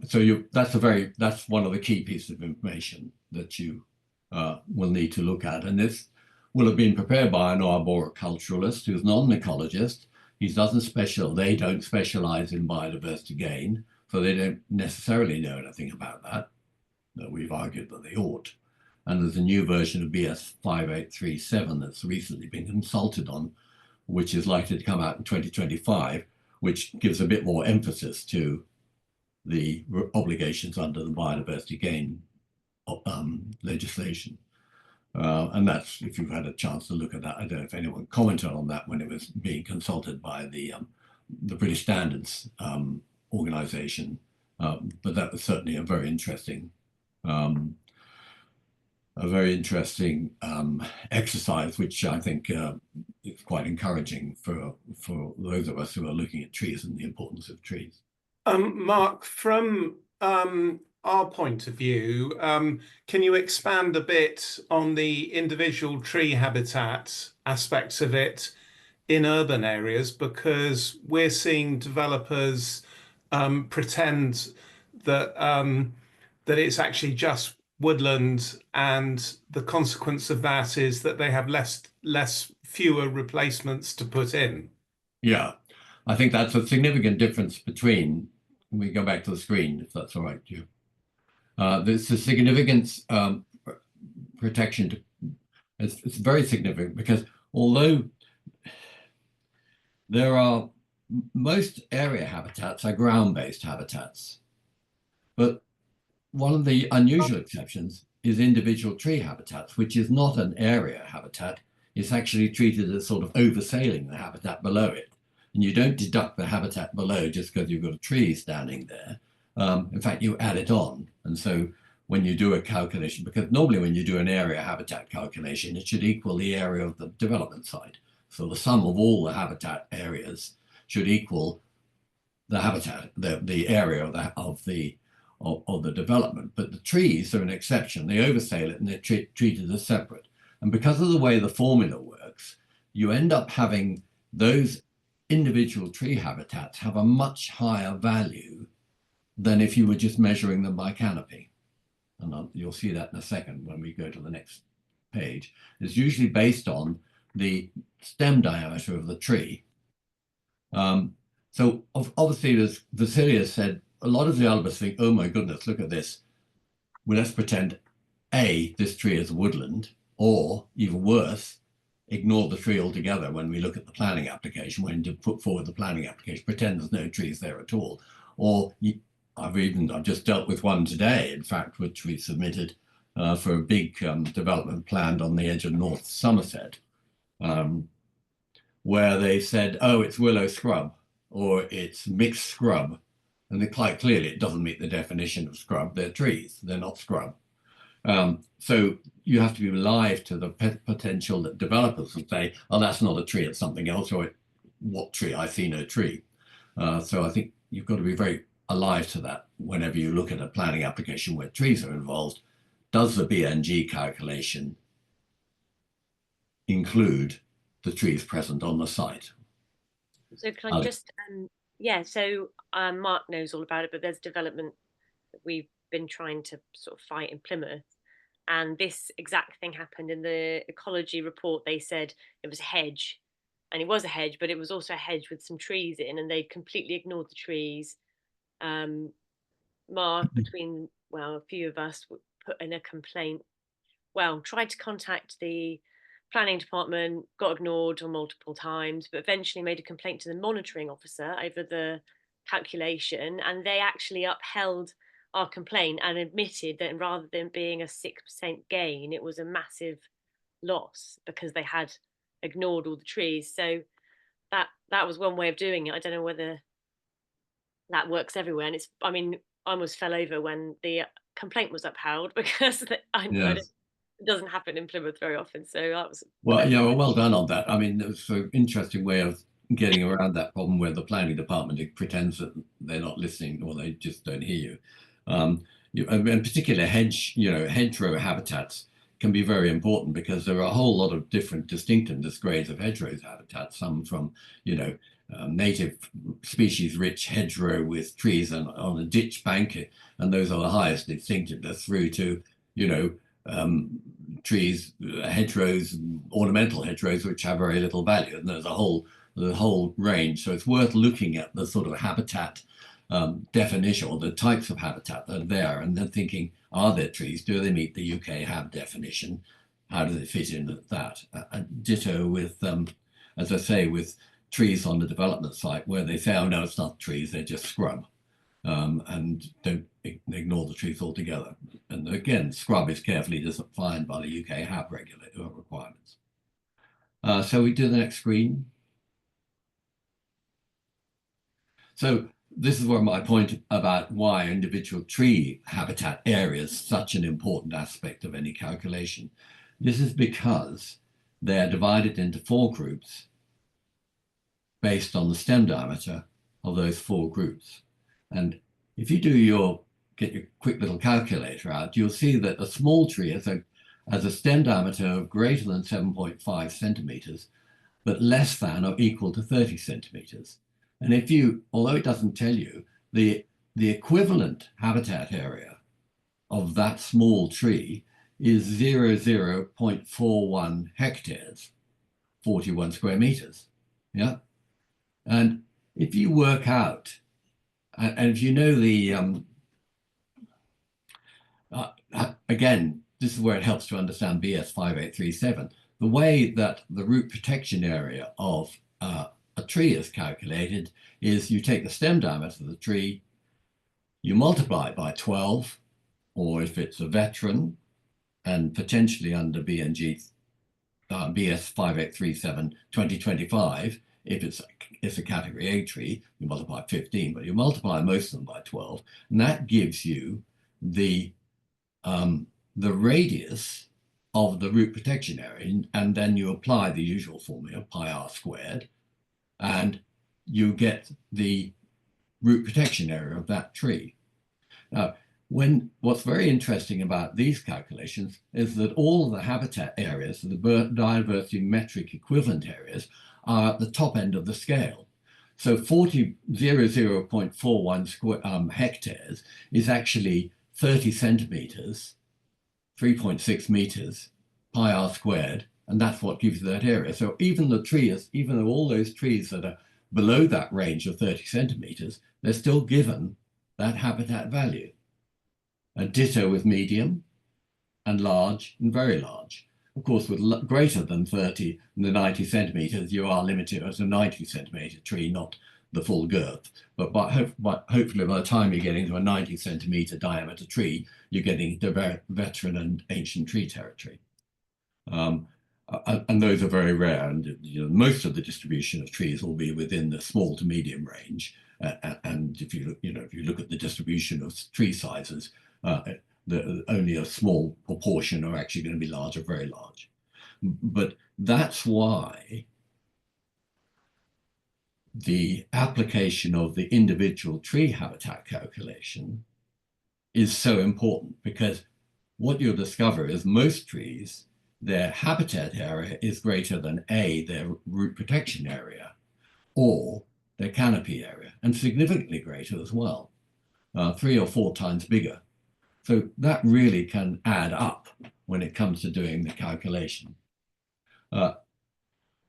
So that's one of the key pieces of information that you will need to look at. And this will have been prepared by an arboriculturalist who's not an ecologist. They don't specialize in biodiversity gain, so they don't necessarily know anything about that. Though we've argued that they ought. And there's a new version of BS 5837 that's recently been consulted on, which is likely to come out in 2025, which gives a bit more emphasis to the obligations under the biodiversity gain legislation. And that's, if you've had a chance to look at that, I don't know if anyone commented on that when it was being consulted by the British Standards organization, but that was certainly a very interesting exercise, which I think is quite encouraging for those of us who are looking at trees and the importance of trees. Mark, from our point of view, can you expand a bit on the individual tree habitat aspects of it in urban areas? Because we're seeing developers pretend that that it's actually just woodland, and the consequence of that is that they have fewer replacements to put in. Yeah, I think that's a significant difference between, we go back to the screen, if that's all right, Jim. There's a significance protection. It's very significant because although most area habitats are ground-based habitats, but one of the unusual exceptions is individual tree habitats, which is not an area habitat. It's actually treated as sort of oversailing the habitat below it. And you don't deduct the habitat below just because you've got a tree standing there. In fact, you add it on. And so when you do a calculation, because normally when you do an area habitat calculation, it should equal the area of the development site. So the sum of all the habitat areas should equal the habitat, the area of the development. But the trees are an exception. They oversail it and they're treated as separate. And because of the way the formula works, you end up having those individual tree habitats have a much higher value than if you were just measuring them by canopy. And you'll see that in a second when we go to the next page. It's usually based on the stem diameter of the tree. So obviously, as Vasilia said, a lot of developers think, oh my goodness, look at this. Well, let's pretend A, this tree is woodland, or even worse, ignore the tree altogether when we look at the planning application, when you put forward the planning application, pretend there's no trees there at all. Or I've just dealt with one today, in fact, which we submitted for a big development planned on the edge of North Somerset, where they said, oh, it's willow scrub, or it's mixed scrub. And then quite clearly, it doesn't meet the definition of scrub. They're trees, they're not scrub. So you have to be alive to the potential that developers will say, oh, that's not a tree, it's something else, or what tree? I see no tree. So I think you've got to be very alive to that whenever you look at a planning application where trees are involved. Does the BNG calculation include the trees present on the site? So can I just, yeah, so Mark knows all about it, but there's development that we've been trying to sort of fight in Plymouth. And this exact thing happened in the ecology report. They said it was a hedge, and it was a hedge, but it was also a hedge with some trees in, and they completely ignored the trees. Mark, between, well, a few of us put in a complaint, well, tried to contact the planning department, got ignored on multiple times, but eventually made a complaint to the monitoring officer over the calculation, and they actually upheld our complaint and admitted that rather than being a 6% gain, it was a massive loss because they had ignored all the trees. So that was one way of doing it. I don't know whether that works everywhere. And it's, I mean, I almost fell over when the complaint was upheld because it doesn't happen in Plymouth very often. So that was well done on that. I mean, it was an interesting way of getting around that problem where the planning department pretends that they're not listening or they just don't hear you. In particular, hedgerow habitats can be very important because there are a whole lot of different distinct and disgrades of hedgerow habitats. Some from native species rich hedgerow with trees on a ditch bank, and those are the highest distinctiveness, through to trees, hedgerows, ornamental hedgerows, which have very little value. And there's the whole range. So it's worth looking at the sort of habitat definition, or the types of habitat that are there, and then thinking, are there trees? Do they meet the UK HAB definition? How do they fit in at that? Ditto with, as I say, with trees on the development site where they say, oh no, it's not trees, they're just scrub. And don't ignore the trees altogether. And again, scrub is carefully defined by the UK HAB requirements. So we do the next screen. So this is where my point about why individual tree habitat area is such an important aspect of any calculation. This is because they're divided into 4 groups based on the stem diameter of those 4 groups. And if you get your quick little calculator out, you'll see that a small tree has a stem diameter of greater than 7.5 centimeters, but less than or equal to 30 centimeters. And although it doesn't tell you, the equivalent habitat area of that small tree is 0.41 hectares, 41 square meters. Yeah. And if you work out, and if you know the, again, this is where it helps to understand BS 5837, the way that the root protection area of a tree is calculated is you take the stem diameter of the tree, you multiply it by 12, or if it's a veteran and potentially under BNG BS 5837 2025, if it's a category A tree, you multiply 15, but you multiply most of them by 12, and that gives you the radius of the root protection area, and then you apply the usual formula, pi r squared, and you get the root protection area of that tree. Now, what's very interesting about these calculations is that all of the habitat areas, the biodiversity metric equivalent areas, are at the top end of the scale. So 0.41 hectares is actually 30 centimeters, 3.6 meters, pi r squared, and that's what gives you that area. So even though all those trees that are below that range of 30 centimeters, they're still given that habitat value. A ditto with medium and large and very large. Of course, with greater than 30 and the 90 centimeters, you are limited as a 90 centimeter tree, not the full girth. But hopefully by the time you're getting to a 90 centimeter diameter tree, you're getting to veteran and ancient tree territory. And those are very rare, and most of the distribution of trees will be within the small to medium range. And if you look at the distribution of tree sizes, only a small proportion are actually going to be large or very large. But that's why the application of the individual tree habitat calculation is so important, because what you'll discover is most trees, their habitat area is greater than their root protection area, or their canopy area, and significantly greater as well, 3 or 4 times bigger. So that really can add up when it comes to doing the calculation.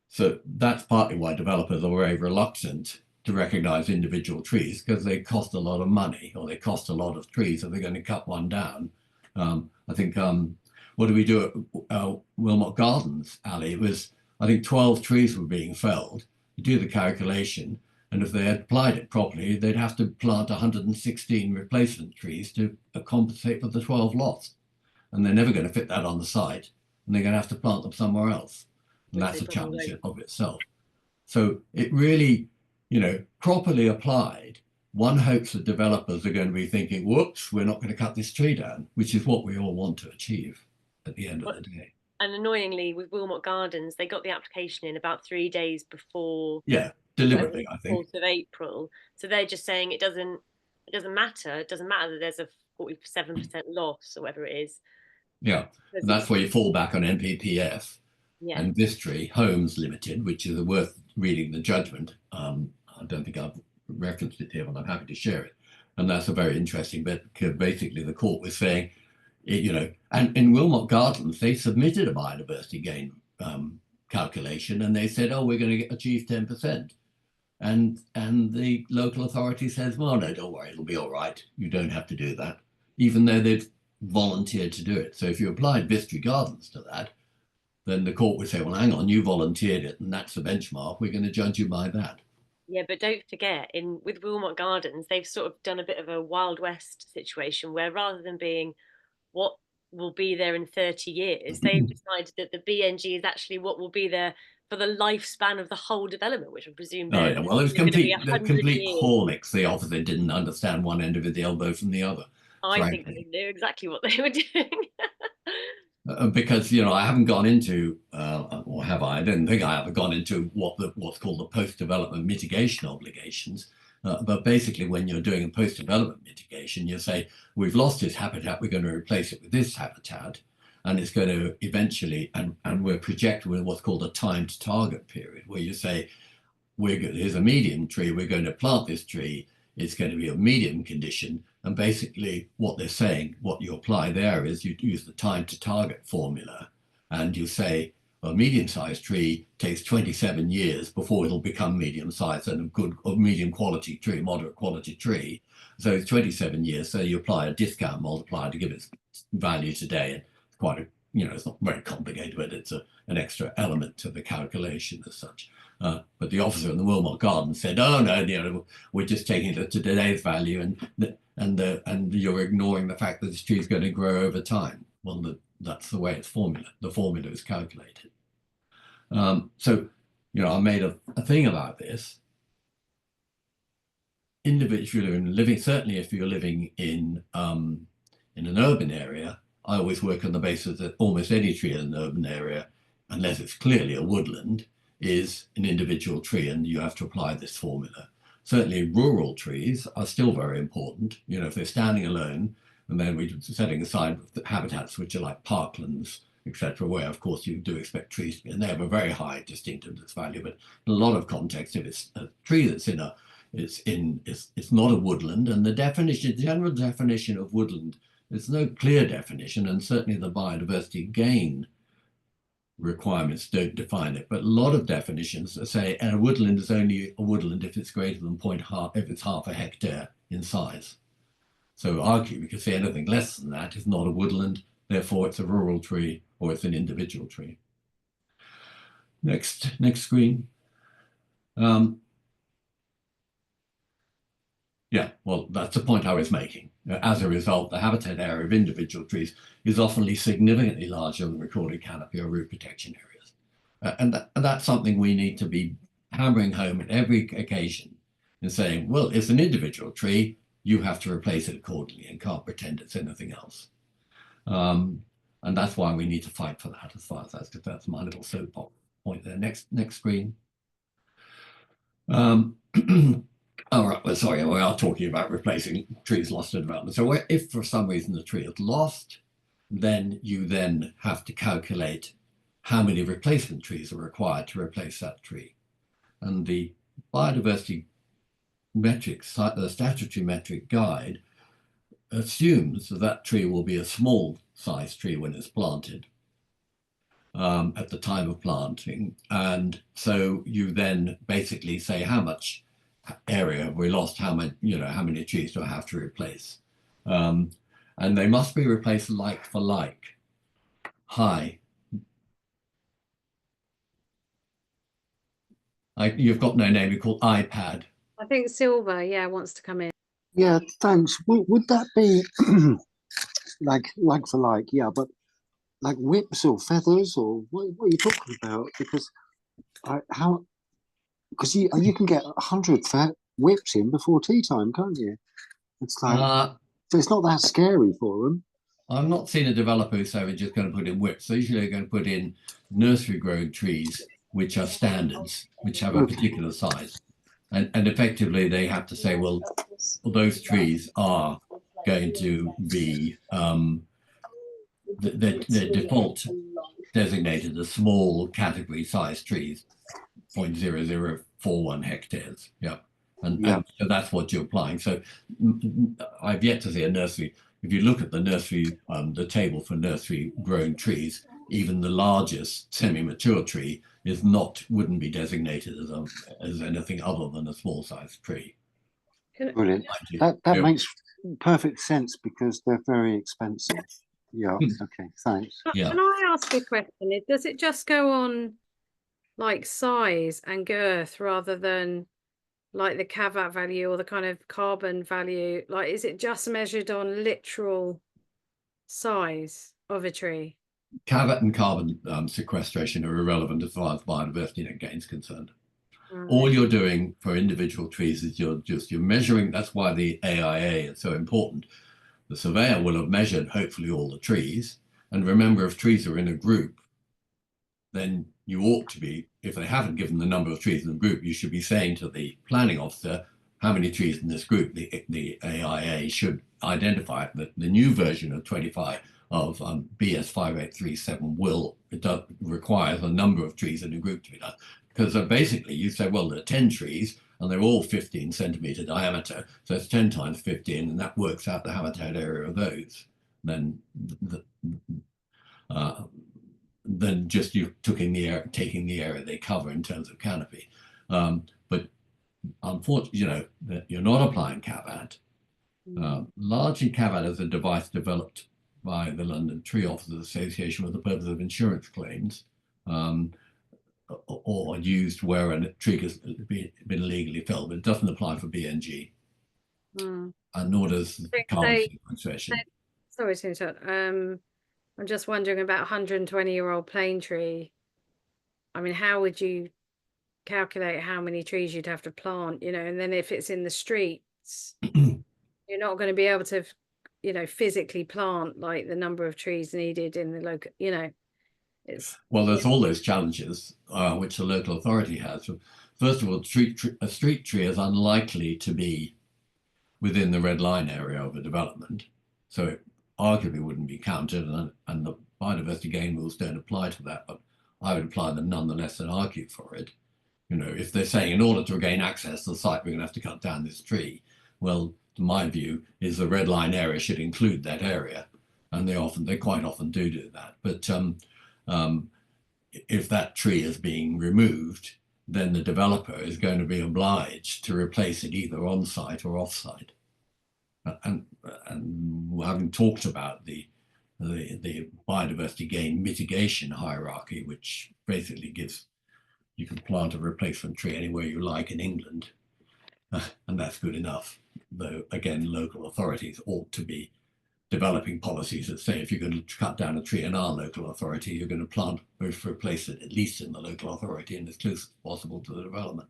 So that's partly why developers are very reluctant to recognize individual trees, because they cost a lot of money, or they cost a lot of trees if they're going to cut one down. I think, what do we do at Wilmot Gardens, Ali? It was, I think 12 trees were being felled. You do the calculation, and if they had applied it properly, they'd have to plant 116 replacement trees to compensate for the 12 lost. And they're never going to fit that on the site, and they're going to have to plant them somewhere else. And that's a challenge of itself. So it really, you know, properly applied, one hopes that developers are going to be thinking, whoops, we're not going to cut this tree down, which is what we all want to achieve at the end of the day. And annoyingly, with Wilmot Gardens, they got the application in about 3 days before. Yeah, deliberately, I think. 4th of April. So they're just saying it doesn't matter. It doesn't matter that there's a 47% loss or whatever it is. Yeah, and that's where you fall back on NPPF. Yeah. And Vistry Homes Limited, which is worth reading the judgment. I don't think I've referenced it here, but I'm happy to share it. And that's a very interesting bit, because basically the court was saying, you know, and in Wilmot Gardens, they submitted a biodiversity gain calculation, and they said, oh, we're going to achieve 10%. And the local authority says, well, no, don't worry, it'll be all right. You don't have to do that, even though they've volunteered to do it. So if you applied Vistry Gardens to that, then the court would say, well, hang on, you volunteered it, and that's the benchmark. We're going to judge you by that. Yeah, but don't forget, with Wilmot Gardens, they've sort of done a bit of a Wild West situation where, rather than being what will be there in 30 years, they've decided that the BNG is actually what will be there for the lifespan of the whole development, which I presume Oh, yeah. Well, it was complete years. horlicks. The officer didn't understand one end of it, the elbow from the other. I think they knew exactly what they were doing. Because, you know, I haven't gone into, or have I? I don't think I ever gone into what's called the post-development mitigation obligations. But basically, when you're doing a post-development mitigation, you say, we've lost this habitat, we're going to replace it with this habitat, and it's going to eventually, and we're projecting with what's called a time to target period, where you say, here's a medium tree, we're going to plant this tree, it's going to be a medium condition. And basically what they're saying, what you apply there is you use the time to target formula, and you say a medium-sized tree takes 27 years before it'll become medium-sized and a medium quality tree, moderate quality tree. So it's 27 years. So you apply a discount multiplier to give it value today. And it's quite a, you know, it's not very complicated, but it's an extra element to the calculation as such. But the officer in the Wilmot Garden said, "Oh no, you know, we're just taking it to today's value, and you're ignoring the fact that this tree is going to grow over time." Well, that's the way the formula is calculated. So, you know, I made a thing about this. Individually, living, certainly if you're living in an urban area, I always work on the basis that almost any tree in an urban area, unless it's clearly a woodland, is an individual tree, and you have to apply this formula. Certainly rural trees are still very important. You know, if they're standing alone, and then we're setting aside the habitats which are like parklands, etc., where of course you do expect trees to be, and they have a very high distinctiveness value. But in a lot of contexts, if it's a tree that's it's not a woodland, and the general definition of woodland, there's no clear definition, and certainly the biodiversity gain requirements don't define it. But a lot of definitions say a woodland is only a woodland if it's greater than if it's half a hectare in size. So arguably we could say anything less than that is not a woodland, therefore it's a rural tree or it's an individual tree. Next screen. Yeah, well, that's the point I was making. As a result, the habitat area of individual trees is often significantly larger than recorded canopy or root protection areas. And that's something we need to be hammering home at every occasion and saying, well, it's an individual tree, you have to replace it accordingly and can't pretend it's anything else. And that's why we need to fight for that, as far as that's my little soapbox point there. Next screen. All right, well, sorry, we are talking about replacing trees lost in development. So if for some reason the tree is lost, then you then have to calculate how many replacement trees are required to replace that tree. And the biodiversity metrics, the statutory metric guide, assumes that that tree will be a small size tree when it's planted at the time of planting. And so you then basically say how much area have we lost, how many trees do I have to replace? And they must be replaced like for like. Hi. You've got no name, you call iPad. I think Silver, yeah, wants to come in. Yeah, thanks. Would that be like for like? Yeah, but like whips or feathers, or what are you talking about? Because you can get 100 whips in before tea time, can't you? It's like so it's not that scary for them. I've not seen a developer who say we're just going to put in whips. They usually are going to put in nursery grown trees, which are standards, which have a particular size. And effectively they have to say, well, those trees are going to be their default designated as small category size trees, 0.0041 hectares. Yeah. And so that's what you're applying. So I've yet to see a nursery. If you look at the nursery, the table for nursery grown trees, even the largest semi-mature tree wouldn't be designated as anything other than a small size tree. Brilliant. That makes perfect sense because they're very expensive. Yeah. Okay. Thanks. Yeah. Can I ask a question? Does it just go on like size and girth rather than like the cavat value or the kind of carbon value? Like, is it just measured on literal size of a tree? Cavat and carbon sequestration are irrelevant as far as biodiversity net gain is concerned. All you're doing for individual trees is you're measuring. That's why the AIA is so important. The surveyor will have measured hopefully all the trees. And remember, if trees are in a group, then you ought to be, if they haven't given the number of trees in the group, you should be saying to the planning officer how many trees in this group. The AIA should identify that the new version of 25 of BS 5837 requires a number of trees in a group to be done. Because basically you say, well, there are 10 trees and they're all 15 centimeter diameter. So it's 10 times 15 and that works out the habitat area of those. Then just you taking the area they cover in terms of canopy. But unfortunately, you're not applying cavat. Largely cavat is a device developed by the London Tree Officers Association for the purpose of insurance claims, or used where a tree has been illegally felled, but it doesn't apply for BNG. And nor does carbon sequestration. Sorry to interrupt. I'm just wondering about 120-year-old plane tree. I mean, how would you calculate how many trees you'd have to plant, and then if it's in the streets, you're not going to be able to, physically plant like the number of trees needed in the local, Well, there's all those challenges which the local authority has. First of all, a street tree is unlikely to be within the red line area of a development. So it arguably wouldn't be counted, and the biodiversity gain rules don't apply to that, but I would apply them nonetheless and argue for it. If they're saying in order to gain access to the site, we're going to have to cut down this tree. Well, my view is the red line area should include that area, and they quite often do that. But if that tree is being removed, then the developer is going to be obliged to replace it either on site or off site. And having talked about the biodiversity gain mitigation hierarchy, which basically gives you can plant a replacement tree anywhere you like in England, and that's good enough. Though again, local authorities ought to be developing policies that say if you're going to cut down a tree in our local authority, you're going to replace it at least in the local authority and as close as possible to the development.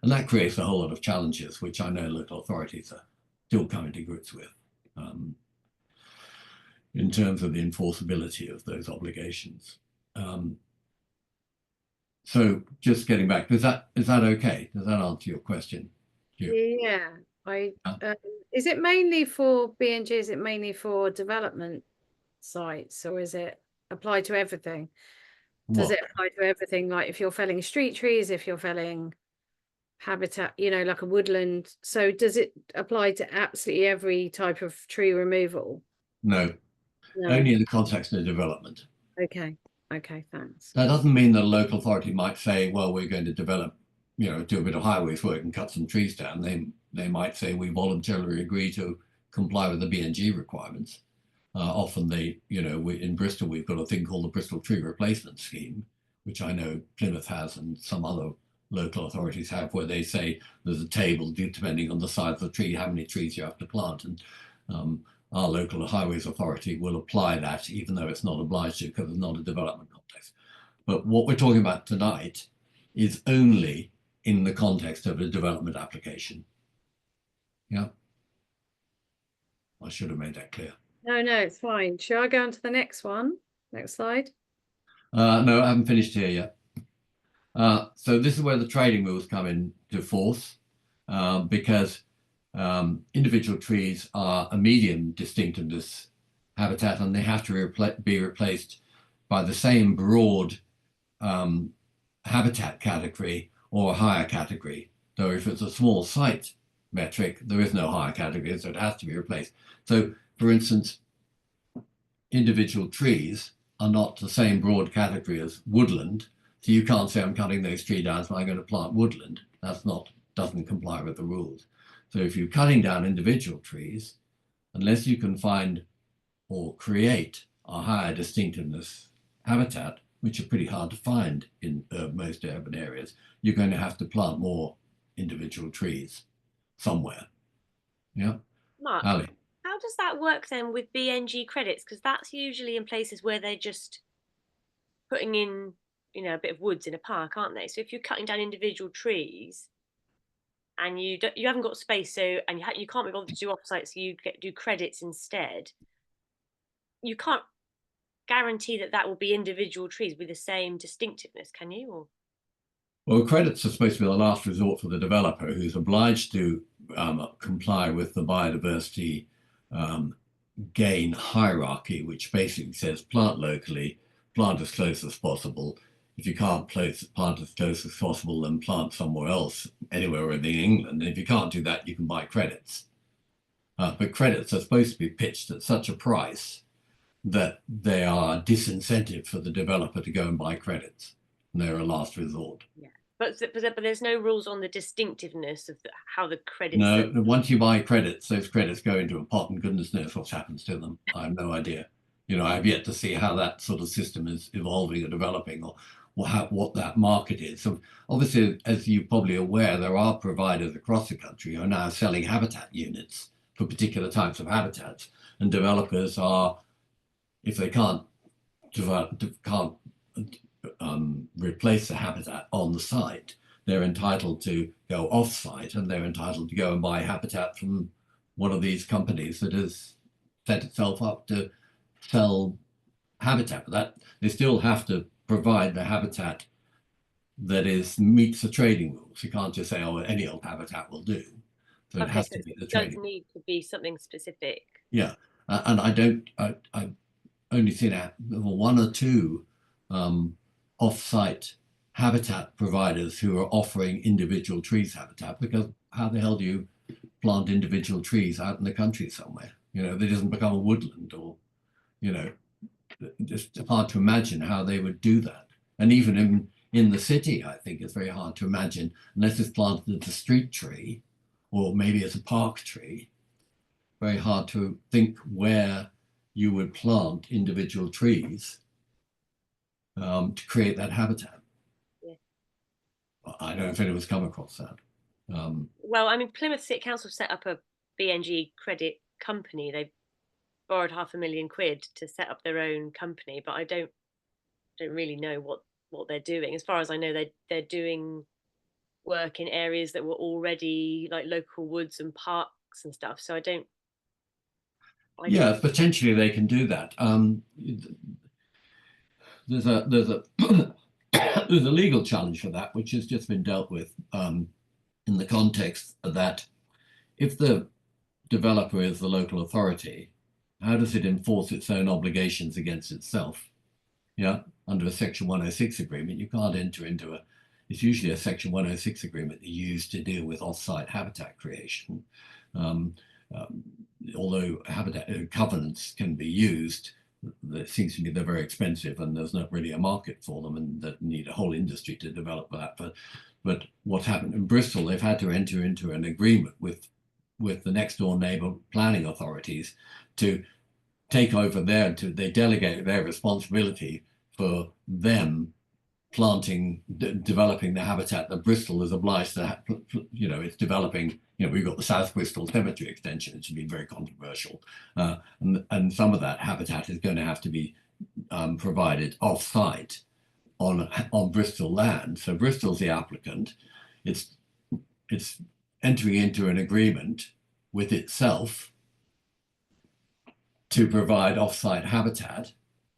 And that creates a whole lot of challenges, which I know local authorities are still coming to grips with in terms of the enforceability of those obligations. So just getting back, is that okay? Does that answer your question? Yeah. Is it mainly for BNG? Is it mainly for development sites, or is it applied to everything? Does it apply to everything? Like if you're felling street trees, if you're felling habitat, you know, like a woodland. So does it apply to absolutely every type of tree removal? No, only in the context of development. Okay. Okay, thanks. That doesn't mean that a local authority might say, well, we're going to develop, you know, do a bit of highways work and cut some trees down. They might say we voluntarily agree to comply with the BNG requirements. Often they, you know, in Bristol, we've got a thing called the Bristol Tree Replacement Scheme, which I know Plymouth has and some other local authorities have, where they say there's a table depending on the size of the tree, how many trees you have to plant. And our local highways authority will apply that, even though it's not obliged to, because it's not a development context. But what we're talking about tonight is only in the context of a development application. Yeah. I should have made that clear. No, it's fine. Shall I go on to the next one? Next slide. No, I haven't finished here yet. So this is where the trading rules come into force, because individual trees are a medium distinctiveness habitat, and they have to be replaced by the same broad habitat category or a higher category. So if it's a small site metric, there is no higher category, so it has to be replaced. So for instance, individual trees are not the same broad category as woodland. So you can't say I'm cutting those trees down, so I'm going to plant woodland. Doesn't comply with the rules. So if you're cutting down individual trees, unless you can find or create a higher distinctiveness habitat, which are pretty hard to find in most urban areas, you're going to have to plant more individual trees somewhere. Yeah. Mark, Ali. how does that work then with BNG credits? Because that's usually in places where they're just putting in, you know, a bit of woods in a park, aren't they? So if you're cutting down individual trees and you haven't got space, so you can't be bothered to do offsite, so you do credits instead. You can't guarantee that will be individual trees with the same distinctiveness, can you? Or? Well, credits are supposed to be the last resort for the developer, who's obliged to comply with the biodiversity gain hierarchy, which basically says plant locally, plant as close as possible. If you can't plant as close as possible, then plant somewhere else, anywhere in England. And if you can't do that, you can buy credits. But credits are supposed to be pitched at such a price that they are a disincentive for the developer to go and buy credits. And they're a last resort. Yeah. But there's no rules on the distinctiveness of how the credits. No, once you buy credits, those credits go into a pot, and goodness knows what happens to them. I have no idea. You know, I've yet to see how that sort of system is evolving or developing, or what that market is. So obviously, as you're probably aware, there are providers across the country who are now selling habitat units for particular types of habitats, and developers are, if they can't replace the habitat on the site, they're entitled to go off-site, and they're entitled to go and buy habitat from one of these companies that has set itself up to sell habitat. But that they still have to provide the habitat that meets the trading rules. You can't just say, oh, any old habitat will do. So it has to be the trading. It does need to be something specific. Yeah, and I've only seen one or two off-site habitat providers who are offering individual trees habitat, because how the hell do you plant individual trees out in the country somewhere? You know, they doesn't become a woodland, or, you know, just hard to imagine how they would do that. And even in the city, I think it's very hard to imagine, unless it's planted as a street tree or maybe as a park tree, very hard to think where you would plant individual trees to create that habitat. Yeah. I don't know if anyone's come across that. Well, I mean, Plymouth City Council set up a BNG credit company. They borrowed £500,000 to set up their own company, but I don't really know what they're doing. As far as I know, they're doing work in areas that were already like local woods and parks and stuff. So I don't. Yeah, potentially they can do that. There's a there's a legal challenge for that, which has just been dealt with in the context that if the developer is the local authority, how does it enforce its own obligations against itself? Yeah, under a Section 106 agreement, you can't enter into it's usually a Section 106 agreement used to deal with off-site habitat creation. Although habitat covenants can be used, it seems to me they're very expensive and there's not really a market for them, and that need a whole industry to develop that. But what's happened in Bristol, they've had to enter into an agreement with the next door neighbour planning authorities to take over they delegate their responsibility for them developing the habitat that Bristol is obliged to have. It's developing, we've got the South Bristol Cemetery extension, which has been very controversial. And some of that habitat is going to have to be provided off-site on Bristol land. So Bristol's the applicant. It's entering into an agreement with itself to provide off-site habitat.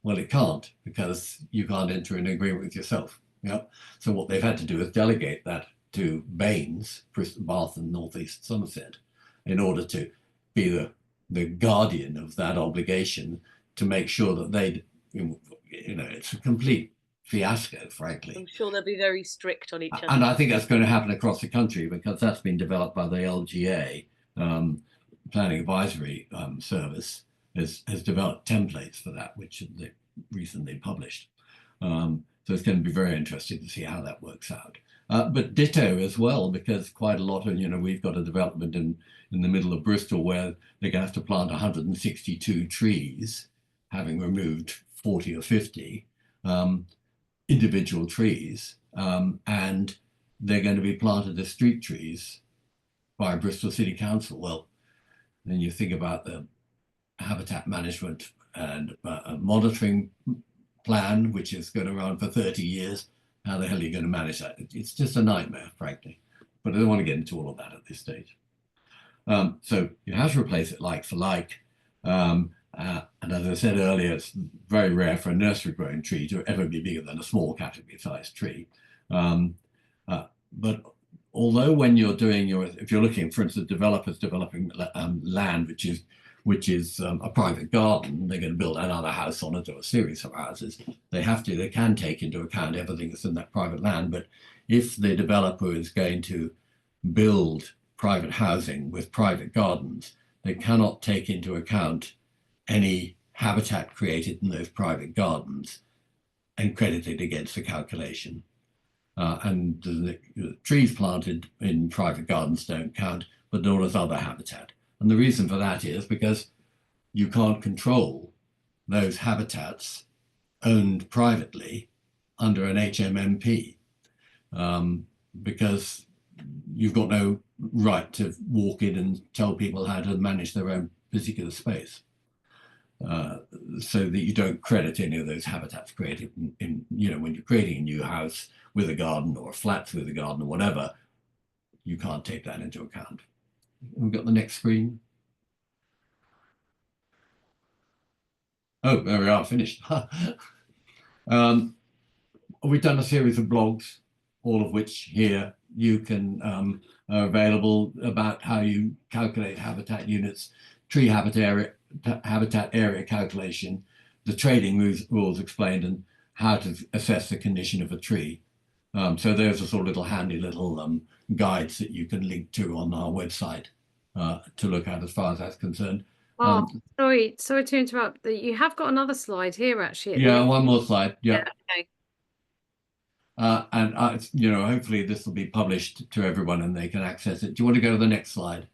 Well, it can't, because you can't enter an agreement with yourself. Yeah. So what they've had to do is delegate that to Baines, Bristol, Bath, and North East Somerset, in order to be the guardian of that obligation, to make sure that it's a complete fiasco, frankly. I'm sure they'll be very strict on each other. And I think that's going to happen across the country, because that's been developed by the LGA, Planning Advisory Service, has developed templates for that, which they recently published. So it's going to be very interesting to see how that works out. But ditto as well, because quite a lot of, we've got a development in the middle of Bristol where they're going to have to plant 162 trees, having removed 40 or 50 individual trees, and they're going to be planted as street trees by Bristol City Council. Well, then you think about the habitat management and monitoring plan, which is going around for 30 years. How the hell are you going to manage that? It's just a nightmare, frankly. But I don't want to get into all of that at this stage. So you have to replace it like for like. And as I said earlier, it's very rare for a nursery grown tree to ever be bigger than a small category sized tree. But although when you're doing if you're looking, for instance, developers developing land, which is a private garden, they're going to build another house on it or a series of houses. They can take into account everything that's in that private land. But if the developer is going to build private housing with private gardens, they cannot take into account any habitat created in those private gardens and credit it against the calculation. And the trees planted in private gardens don't count, but nor does other habitat. And the reason for that is because you can't control those habitats owned privately under an HMMP, because you've got no right to walk in and tell people how to manage their own particular space. So that you don't credit any of those habitats created in when you're creating a new house with a garden or flats with a garden or whatever, you can't take that into account. We've got the next screen. Oh, there we are, finished. We've done a series of blogs, all of which here you can are available, about how you calculate habitat units, tree habitat area calculation, the trading rules explained, and how to assess the condition of a tree. So there's a sort of little handy little guides that you can link to on our website to look at as far as that's concerned. Sorry to interrupt. You have got another slide here, actually. Yeah, one more slide. Yeah. Okay. And hopefully this will be published to everyone and they can access it. Do you want to go to the next slide?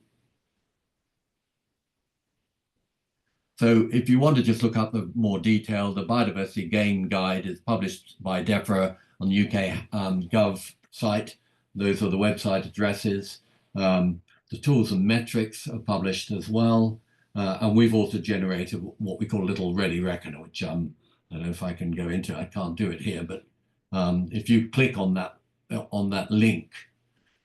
So if you want to just look up the more detail, the biodiversity gain guide is published by DEFRA on the UK Gov site. Those are the website addresses. The tools and metrics are published as well. And we've also generated what we call a little ready reckoner, which I don't know if I can go into. I can't do it here, but if you click on that link,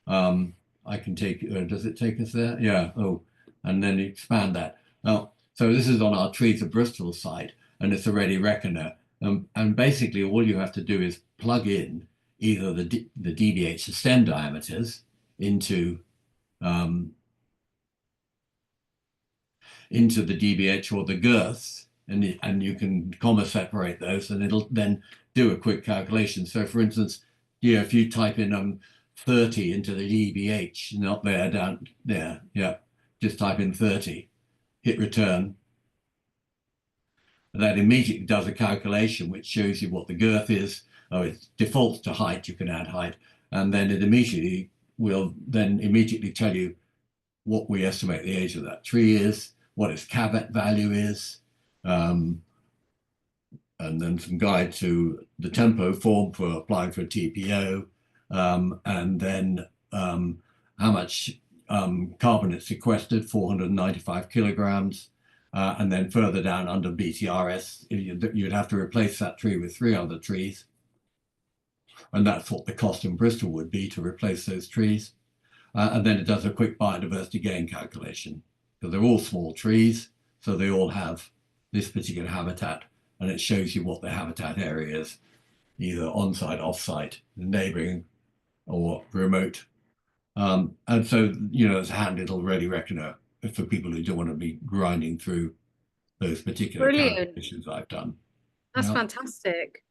I can take. Does it take us there? Yeah. Oh, and then expand that. Now, so this is on our Trees of Bristol site, and it's a ready reckoner. And basically, all you have to do is plug in either the DBH, the stem diameters, into the DBH or the girths, and you can comma separate those, and it'll then do a quick calculation. So for instance, yeah, if you type in 30 into the DBH, not there, down there, yeah, just type in 30, hit return. That immediately does a calculation which shows you what the girth is. Oh, it defaults to height, you can add height, and then it immediately will then immediately tell you what we estimate the age of that tree is, what its caveat value is, and then some guide to the tempo form for applying for a TPO, and then how much carbon it's sequestered, 495 kilograms. And then further down under BTRS, you'd have to replace that tree with 3 other trees. And that's what the cost in Bristol would be to replace those trees. And then it does a quick biodiversity gain calculation, because they're all small trees, so they all have this particular habitat, and it shows you what the habitat area is, either on-site, off-site, neighboring, or remote. And so, it's a handy little ready reckoner for people who don't want to be grinding through those particular calculations I've done. That's fantastic.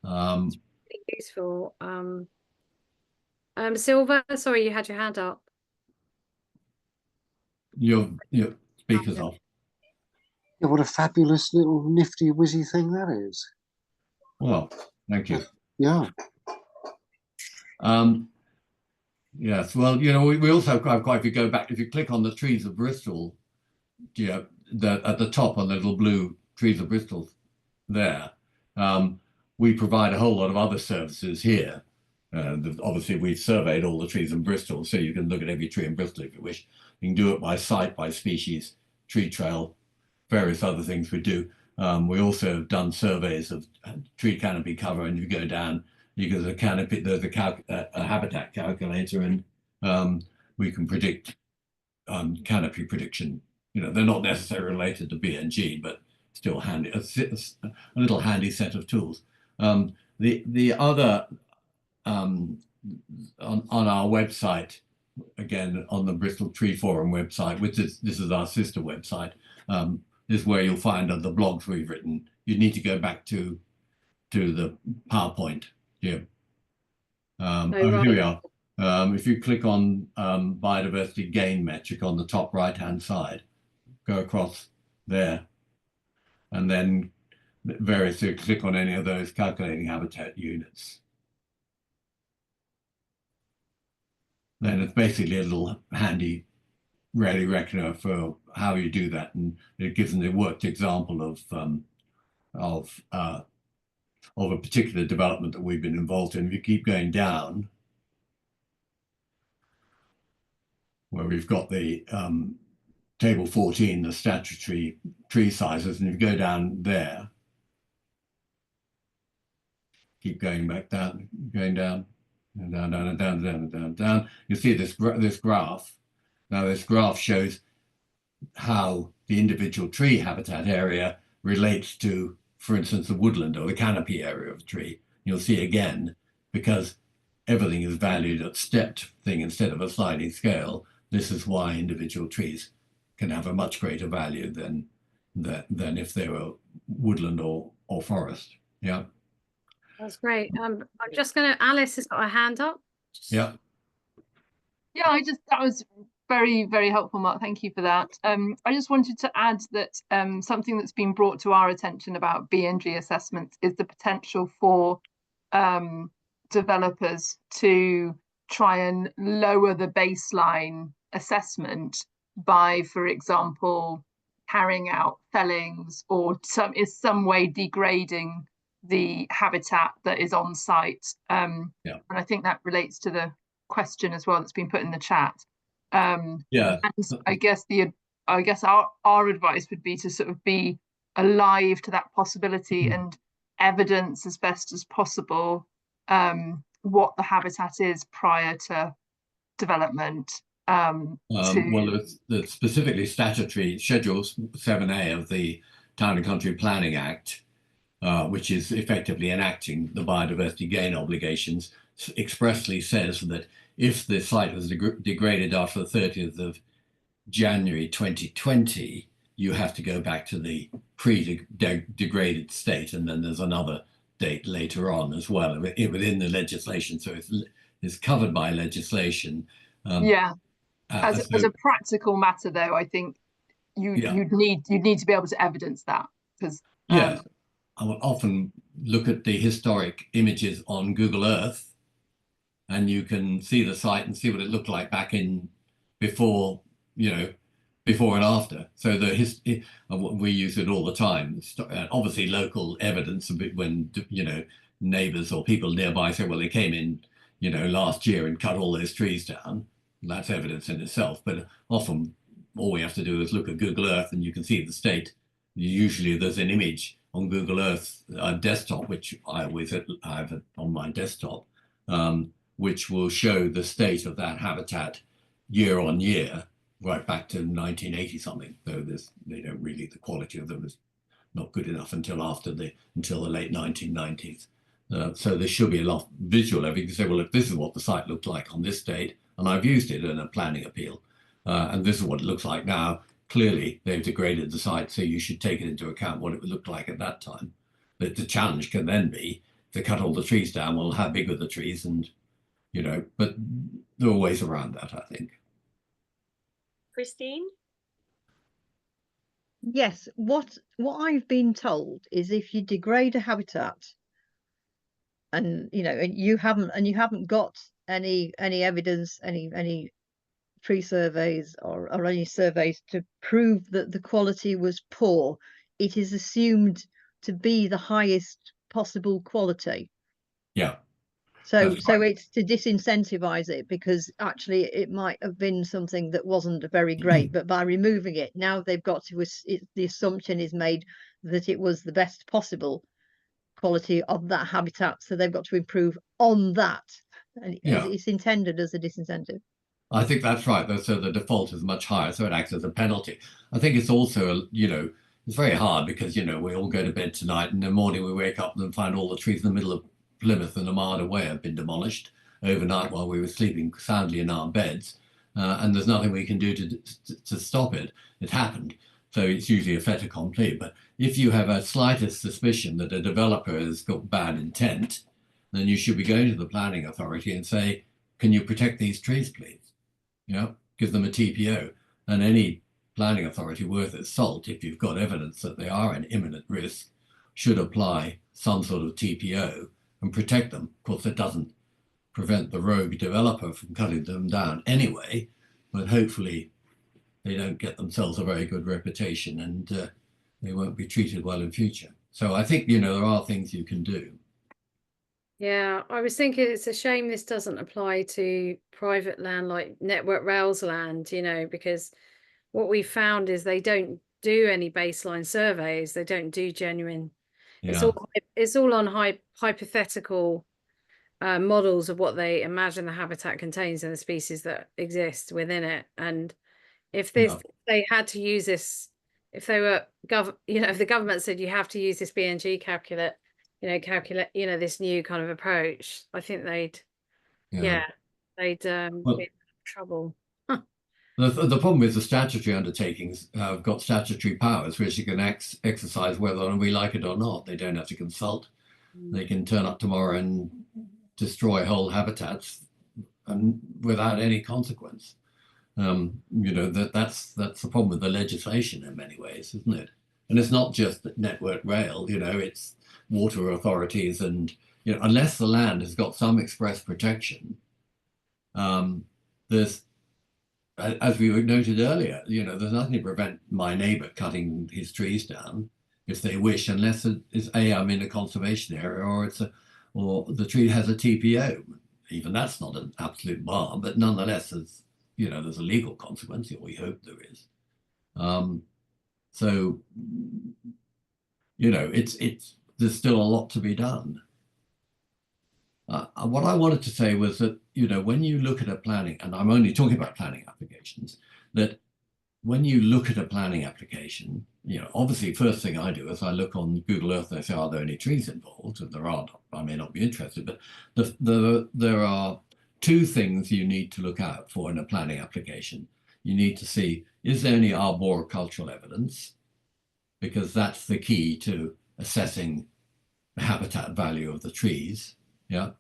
Really useful. Silver, sorry, you had your hand up. Your speaker's off. Yeah, what a fabulous little nifty whizzy thing that is. Well, thank you. Yeah. Yes, well, we also have quite, if you go back, if you click on the trees of Bristol, at the top on the little blue trees of Bristol there, we provide a whole lot of other services here. Obviously, we've surveyed all the trees in Bristol, so you can look at every tree in Bristol if you wish. You can do it by site, by species, tree trail, various other things we do. We also have done surveys of tree canopy cover, and if you go down, there's a canopy, there's a habitat calculator, and we can predict canopy prediction. They're not necessarily related to BNG, but still handy. A little handy set of tools. The other on our website, again on the Bristol Tree Forum website, which is this is our sister website, is where you'll find other blogs we've written. You need to go back to the PowerPoint. Yeah. Here we are. If you click on biodiversity gain metric on the top right-hand side, go across there, and then click on any of those calculating habitat units. Then it's basically a little handy ready reckoner for how you do that, and it gives them a worked example of a particular development that we've been involved in. If you keep going down, where we've got the table 14, the statutory tree sizes, and if you go down there, keep going back down, going down, and down, down, and down, down, and down, down. You see this graph. Now this graph shows how the individual tree habitat area relates to, for instance, the woodland or the canopy area of a tree. You'll see again, because everything is valued at stepped thing instead of a sliding scale, this is why individual trees can have a much greater value than if they were woodland or forest. Yeah. That's great. I'm just going to, Alice has got her hand up. Yeah. Yeah, that was very, very helpful, Mark. Thank you for that. I just wanted to add that something that's been brought to our attention about BNG assessments is the potential for developers to try and lower the baseline assessment by, for example, carrying out fellings or some way degrading the habitat that is on site. And I think that relates to the question as well that's been put in the chat. And I guess our advice would be to sort of be alive to that possibility and evidence as best as possible what the habitat is prior to development. Well, it's specifically statutory Schedule 7A of the Town and Country Planning Act which is effectively enacting the biodiversity gain obligations, expressly says that if the site was degraded after the 30th of January 2020, you have to go back to the pre-degraded state, and then there's another date later on as well within the legislation. So it's covered by legislation. Yeah. As a practical matter, though, I think you'd need to be able to evidence that, because yeah, I will often look at the historic images on Google Earth, and you can see the site and see what it looked like back in before and after. So we use it all the time. Obviously, local evidence when neighbours or people nearby say, well, they came in last year and cut all those trees down. That's evidence in itself. But often, all we have to do is look at Google Earth, and you can see the state. Usually, there's an image on Google Earth desktop, which I always have on my desktop, which will show the state of that habitat year on year, right back to 1980 something. Though the quality of them is not good enough until the late 1990s. So there should be a lot of visual evidence. You can say, well, if this is what the site looked like on this date, and I've used it in a planning appeal, and this is what it looks like now. Clearly, they've degraded the site, so you should take it into account what it would look like at that time. But the challenge can then be to cut all the trees down. Well, how big are the trees? And but there are ways around that, I think. Christine? Yes, what I've been told is if you degrade a habitat, and you haven't got any evidence, any tree surveys or any surveys to prove that the quality was poor, it is assumed to be the highest possible quality. Yeah. So it's to disincentivize it, because actually it might have been something that wasn't very great, but by removing it, now they've got to, the assumption is made that it was the best possible quality of that habitat, so they've got to improve on that, and it's intended as a disincentive. I think that's right. So the default is much higher, so it acts as a penalty. I think it's also, it's very hard because, we all go to bed tonight, and in the morning we wake up and find all the trees in the middle of Plymouth and a mile away have been demolished overnight while we were sleeping soundly in our beds, and there's nothing we can do to stop it. It happened. So it's usually a fait accompli. But if you have a slightest suspicion that a developer has got bad intent, then you should be going to the planning authority and say, can you protect these trees, please? Give them a TPO. And any planning authority worth its salt, if you've got evidence that they are an imminent risk, should apply some sort of TPO and protect them. Of course, it doesn't prevent the rogue developer from cutting them down anyway, but hopefully they don't get themselves a very good reputation, and they won't be treated well in future. So I think, there are things you can do. Yeah, I was thinking it's a shame this doesn't apply to private land like Network Rail's land, because what we found is they don't do any baseline surveys. They don't do genuine. Yeah. It's all on hypothetical models of what they imagine the habitat contains and the species that exist within it. And if they had to use this, if they were if the government said you have to use this BNG calculate, this new kind of approach, I think they'd be in trouble. The problem is the statutory undertakings have got statutory powers which you can exercise whether or not we like it or not. They don't have to consult. They can turn up tomorrow and destroy whole habitats and without any consequence. That's the problem with the legislation in many ways, isn't it? And it's not just Network Rail, it's water authorities, and unless the land has got some express protection, there's, as we noted earlier, there's nothing to prevent my neighbour cutting his trees down if they wish, unless it's I'm in a conservation area, or the tree has a TPO. Even that's not an absolute bar, but nonetheless, there's a legal consequence, or we hope there is. So there's still a lot to be done. What I wanted to say was that, when you look at a planning, and I'm only talking about planning applications, that when you look at a planning application, obviously first thing I do is I look on Google Earth and I say, are there any trees involved? And there are not. I may not be interested, but there are two things you need to look out for in a planning application. You need to see, is there any arboricultural evidence? Because that's the key to assessing the habitat value of the trees. Yeah.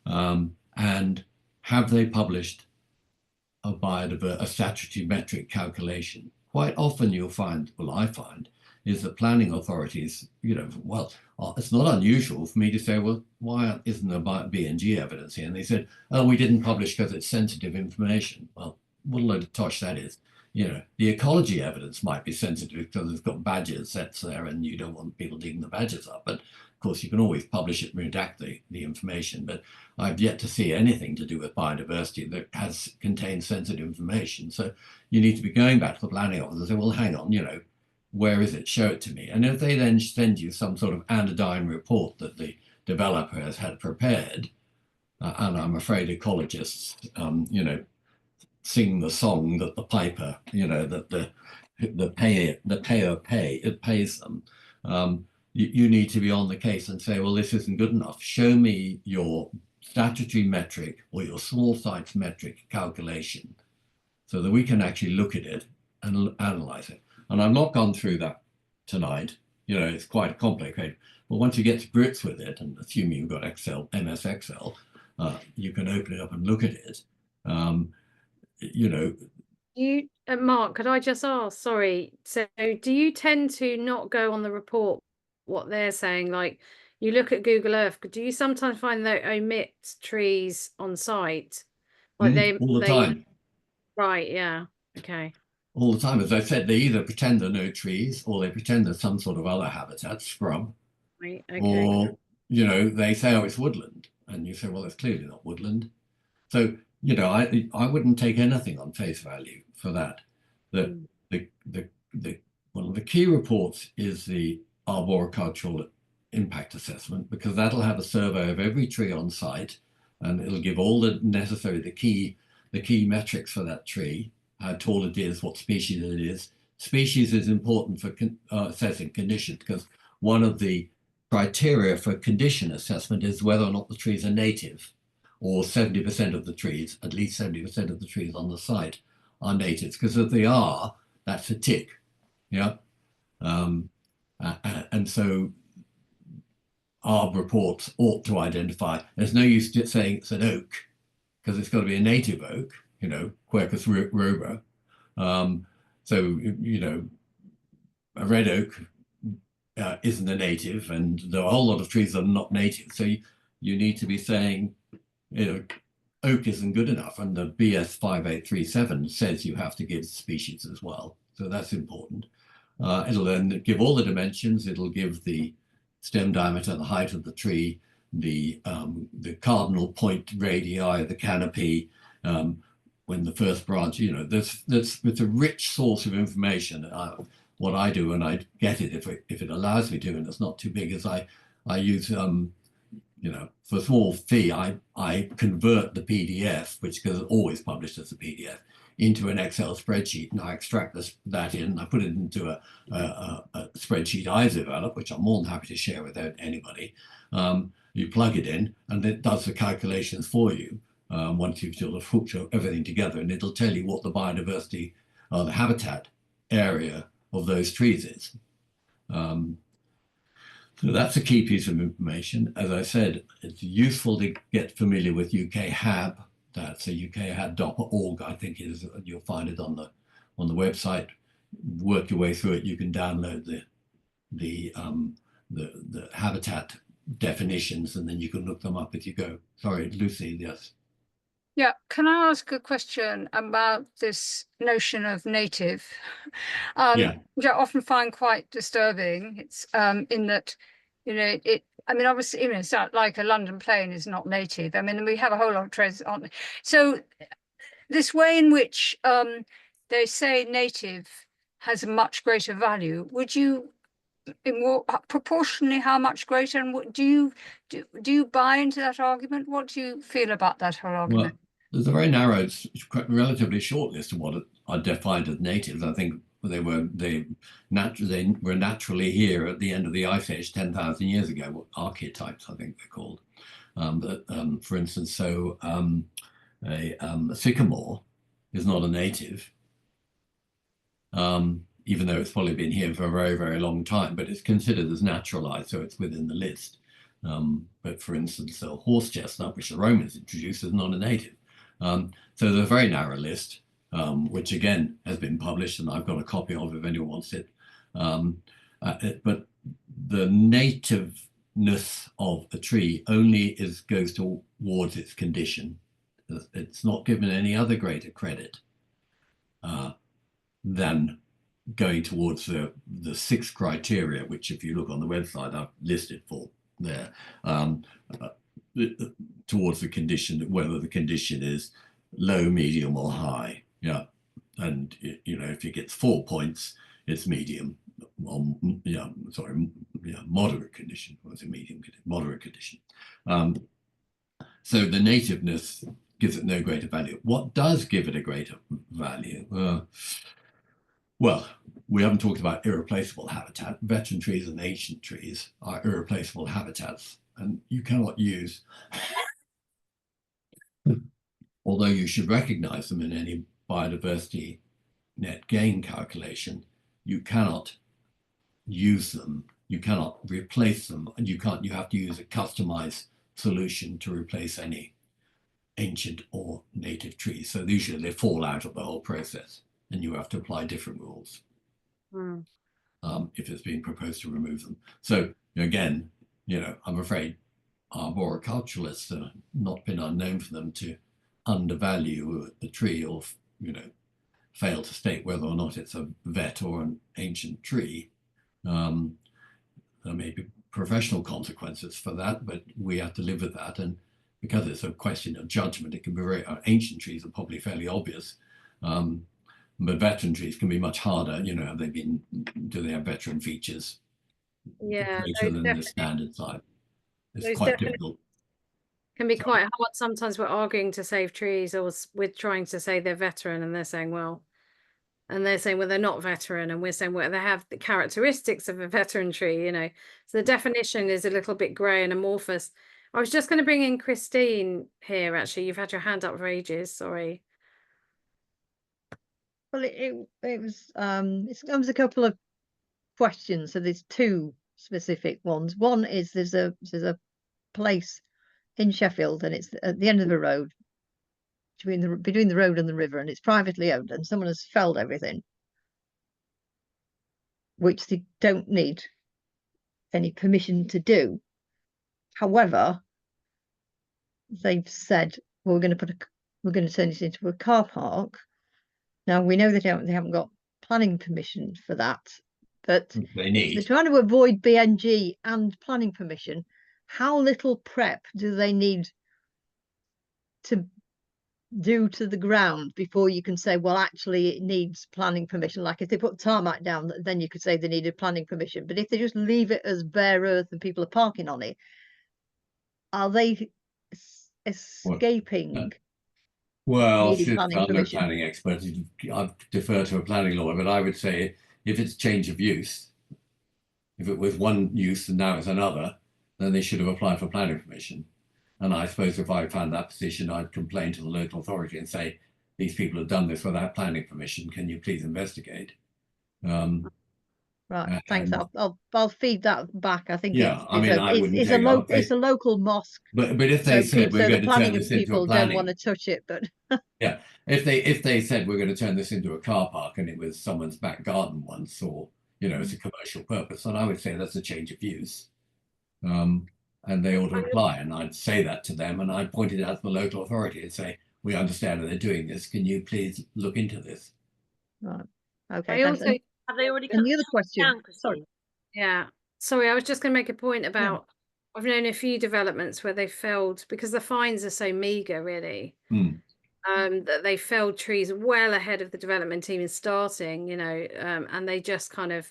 And have they published a statutory metric calculation? Quite often you'll find, well, I find, is that planning authorities, well, it's not unusual for me to say, well, why isn't there B&G evidence here? And they said, oh, we didn't publish because it's sensitive information. Well, what a load of tosh that is. The ecology evidence might be sensitive because it's got badger sets there and you don't want people digging the badgers up. But of course, you can always publish it and redact the information. But I've yet to see anything to do with biodiversity that contains sensitive information. So you need to be going back to the planning office and say, well, hang on, where is it? Show it to me. And if they then send you some sort of anodyne report that the developer has had prepared, and I'm afraid ecologists, sing the song that the piper, that the payer pays them. You need to be on the case and say, well, this isn't good enough. Show me your statutory metric or your small sites metric calculation so that we can actually look at it and analyze it. And I've not gone through that tonight. It's quite complicated. But once you get to grips with it, and assuming you've got Excel, MS Excel, you can open it up and look at it. Mark, could I just ask, sorry, so do you tend to not go on the report what they're saying? Like, you look at Google Earth, do you sometimes find they omit trees on site? Like all the time. Right, yeah, okay. All the time. As I said, they either pretend there are no trees or they pretend there's some sort of other habitat, scrub. Right, okay. Or, they say, oh, it's woodland. And you say, well, it's clearly not woodland. So, I wouldn't take anything on face value for that. One of the key reports is the arboricultural impact assessment, because that'll have a survey of every tree on site, and it'll give all the necessary, the key metrics for that tree, how tall it is, what species it is. Species is important for assessing condition, because one of the criteria for condition assessment is whether or not the trees are native, or 70% of the trees, at least 70% of the trees on the site are natives, because if they are, that's a tick. Yeah. And so our reports ought to identify, there's no use just saying it's an oak, because it's got to be a native oak, Quercus robur. So, a red oak isn't a native, and there are a whole lot of trees that are not native. So you need to be saying, oak isn't good enough, and the BS 5837 says you have to give species as well. So that's important. It'll then give all the dimensions. It'll give the stem diameter, the height of the tree, the cardinal point radii, the canopy, when the first branch, it's a rich source of information. What I do, and I get it if it allows me to, and it's not too big, is I use for a small fee, I convert the PDF, which is always published as a PDF, into an Excel spreadsheet, and I extract that in. I put it into a spreadsheet I develop, which I'm more than happy to share with anybody. You plug it in, and it does the calculations for you once you've sort of hooked everything together, and it'll tell you what the biodiversity, the habitat area of those trees is. So that's a key piece of information. As I said, it's useful to get familiar with UKHAB. That's a ukhab.org, I think is. You'll find it on the website. Work your way through it. You can download the habitat definitions, and then you can look them up as you go. Sorry, Lucy. Yes. Yeah, can I ask a question about this notion of native? Which I often find quite disturbing. It's in that, obviously, it's not like a London plane is not native. I mean, we have a whole lot of trees, aren't we? So this way in which they say native has a much greater value, would you, proportionally, how much greater? And what do you buy into that argument? What do you feel about that whole argument? Well, there's a very narrow, relatively short list of what are defined as natives. I think they were naturally here at the end of the Ice Age 10,000 years ago. Archetypes, I think they're called. For instance, so a sycamore is not a native, even though it's probably been here for a very, very long time, but it's considered as naturalized, so it's within the list. But for instance, a horse chestnut, which the Romans introduced, is not a native. So there's a very narrow list, which again has been published, and I've got a copy of if anyone wants it. But the nativeness of a tree only goes towards its condition. It's not given any other greater credit than going towards the 6 criteria, which if you look on the website, I've listed for there, towards the condition, whether the condition is low, medium or high. Yeah. And you know, if it gets 4 points, it's medium, or moderate condition. Or is it medium? Moderate condition. So the nativeness gives it no greater value. What does give it a greater value? Well, we haven't talked about irreplaceable habitat. Veteran trees and ancient trees are irreplaceable habitats, and you cannot use, although you should recognize them in any biodiversity net gain calculation, you cannot use them, you cannot replace them, and you have to use a customized solution to replace any ancient or native trees. So usually they fall out of the whole process, and you have to apply different rules if it's being proposed to remove them. So again, you know, I'm afraid arboriculturalists have not been unknown for them to undervalue the tree, or you know, fail to state whether or not it's a vet or an ancient tree. There may be professional consequences for that, but we have to live with that. And because it's a question of judgment, it can be very, ancient trees are probably fairly obvious. But veteran trees can be much harder. You know, do they have veteran features? Yeah, greater than the standard side. It's quite difficult. Can be quite hard. Sometimes we're arguing to save trees, or we're trying to say they're veteran, and they're saying, well, they're not veteran, and we're saying, well, they have the characteristics of a veteran tree, you know. So the definition is a little bit grey and amorphous. I was just going to bring in Christine here, actually. You've had your hand up for ages, sorry. Well, it was a couple of questions. So there's 2 specific ones. One is there's a place in Sheffield, and it's at the end of the road, between the road and the river, and it's privately owned, and someone has felled everything, which they don't need any permission to do. However, they've said, well, we're going to turn this into a car park. Now we know they haven't got planning permission for that, but they're trying to avoid BNG and planning permission. How little prep do they need to do to the ground before you can say, well, actually it needs planning permission? Like if they put tarmac down, then you could say they needed planning permission. But if they just leave it as bare earth and people are parking on it, are they escaping? Well, since I'm no planning expert, I'd defer to a planning lawyer, but I would say if it's change of use, if it was one use and now it's another, then they should have applied for planning permission. And I suppose if I found that position, I'd complain to the local authority and say, these people have done this without planning permission. Can you please investigate? Right, thanks. I'll feed that back. I think it's a local mosque. But if they said we're going to turn this into a planning, don't want to touch it. But yeah, if they said we're going to turn this into a car park and it was someone's back garden once, or you know, it's a commercial purpose, then I would say that's a change of use. And they ought to apply, and I'd say that to them, and I'd point it out to the local authority and say, we understand that they're doing this. Can you please look into this? Right. Okay. Have they already and the other question? Sorry. Yeah. Sorry, I was just going to make a point about. Yeah. I've known a few developments where they failed because the fines are so meagre, really. That they felled trees well ahead of the development team in starting, you know, and they just kind of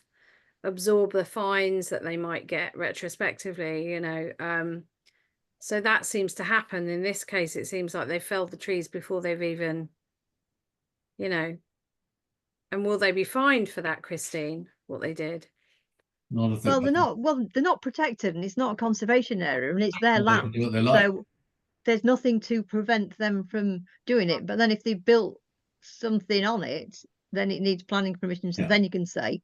absorb the fines that they might get retrospectively, you know. So that seems to happen. In this case, it seems like they felled the trees before they've even, you know. And will they be fined for that, Christine, what they did? Not if Well, they're not protected, and it's not a conservation area, and it's their Well, they can land. do what they like. So there's nothing to prevent them from doing it. But then if they built something on it, then it needs planning permission. So Yeah. then you can say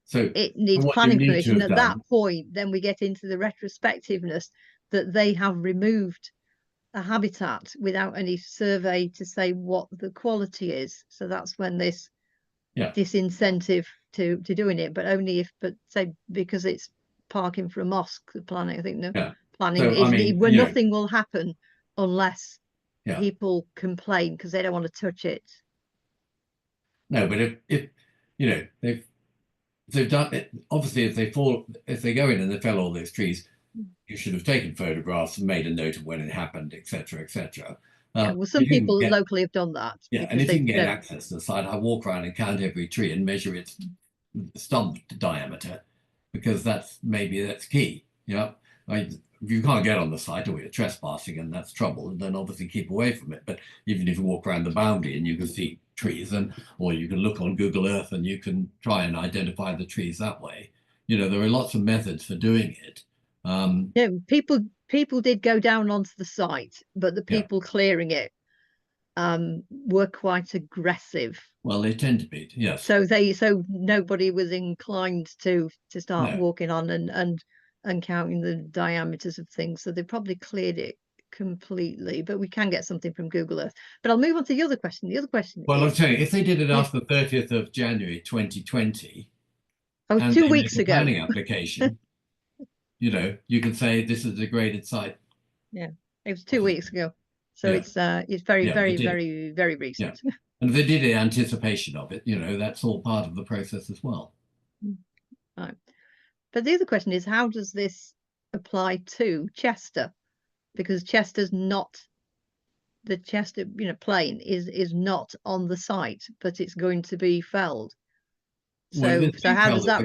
So it needs what you planning need to permission. have At that done, point, then we get into the retrospectiveness that they have removed a habitat without any survey to say what the quality is. So that's when this disincentive to doing it, but only if, but say, because it's parking for a mosque, the planning, I think the planning So, is I mean, where you know, nothing will happen unless Yeah. people complain because they don't want to touch it. No, but if you know, they've done it, obviously if they go in and they fell all those trees, you should have taken photographs and made a note of when it happened, etc., etc. Yeah, well, some people locally have done that. Yeah, and if you can get access to the site, I walk around and count every tree and measure its stump diameter, because that's key. Yeah, if you can't get on the site or you're trespassing and that's trouble, then obviously keep away from it. But even if you walk around the boundary and you can see trees, or you can look on Google Earth and you can try and identify the trees that way. You know, there are lots of methods for doing it. Yeah, people did go down onto the site, but the people clearing it were quite aggressive. Well, they tend to be, yes. So nobody was inclined to start walking on and counting the diameters of things. So they probably cleared it completely, but we can get something from Google Earth. But I'll move on to the other question. The other question Well, I'll tell you, if they did it after the 30th of January 2020, and 2 weeks ago, planning application, you know, you can say this is a degraded site. Yeah, it was 2 weeks ago. So it's very, very, very, very recent. Yeah. And if they did it in anticipation of it, you know, that's all part of the process as well. Right. But the other question is, how does this apply to Chester? Because Chester's not, the Chester, plain is not on the site, but it's going to be felled. So how does that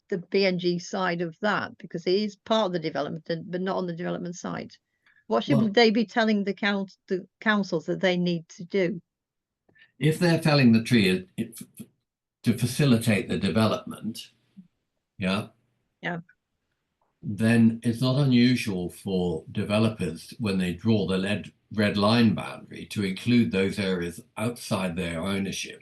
the BNG side of that? Because it is part of the development, but not on the development site. What should they be telling the councils that they need to do? If they're felling the tree to facilitate the development, then it's not unusual for developers, when they draw the red line boundary, to include those areas outside their ownership,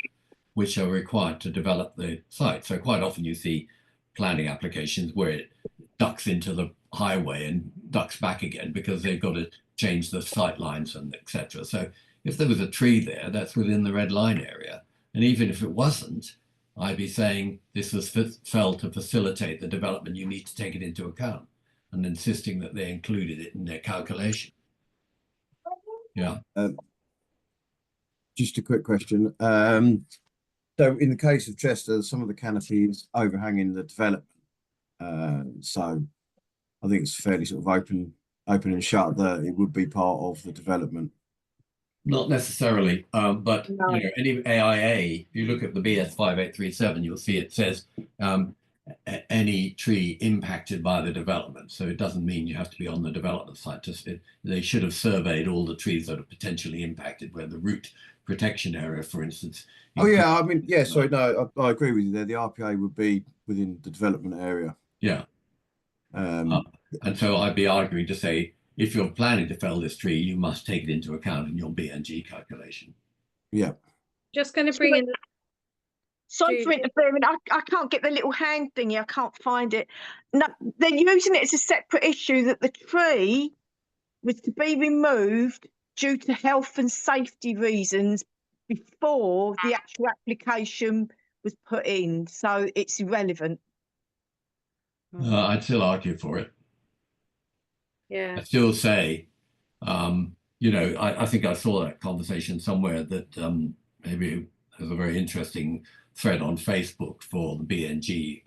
which are required to develop the site. So quite often you see planning applications where it ducks into the highway and ducks back again because they've got to change the sight lines and etc. So if there was a tree there, that's within the red line area. And even if it wasn't, I'd be saying this was felled to facilitate the development. You need to take it into account, and insisting that they included it in their calculation. Yeah. Just a quick question. So in the case of Chester, some of the canopy is overhanging the development. So I think it's fairly sort of open and shut that it would be part of the development. Not necessarily, but you know, any AIA, if you look at the BS 5837, you'll see it says any tree impacted by the development. So it doesn't mean you have to be on the development site. They should have surveyed all the trees that are potentially impacted, where the root protection area, for instance. Oh yeah, I mean, yeah, sorry, no, I agree with you there. The RPA would be within the development area. Yeah. And so I'd be arguing to say, if you're planning to fell this tree, you must take it into account in your BNG calculation. Yeah. Just going to bring in. Sorry for interfering. I can't get the little hand thingy. I can't find it. No, they're using it as a separate issue, that the tree was to be removed due to health and safety reasons before the actual application was put in. So it's irrelevant. I'd still argue for it. Yeah. I still say, you know, I think I saw that conversation somewhere that maybe there's a very interesting thread on Facebook for the BNG.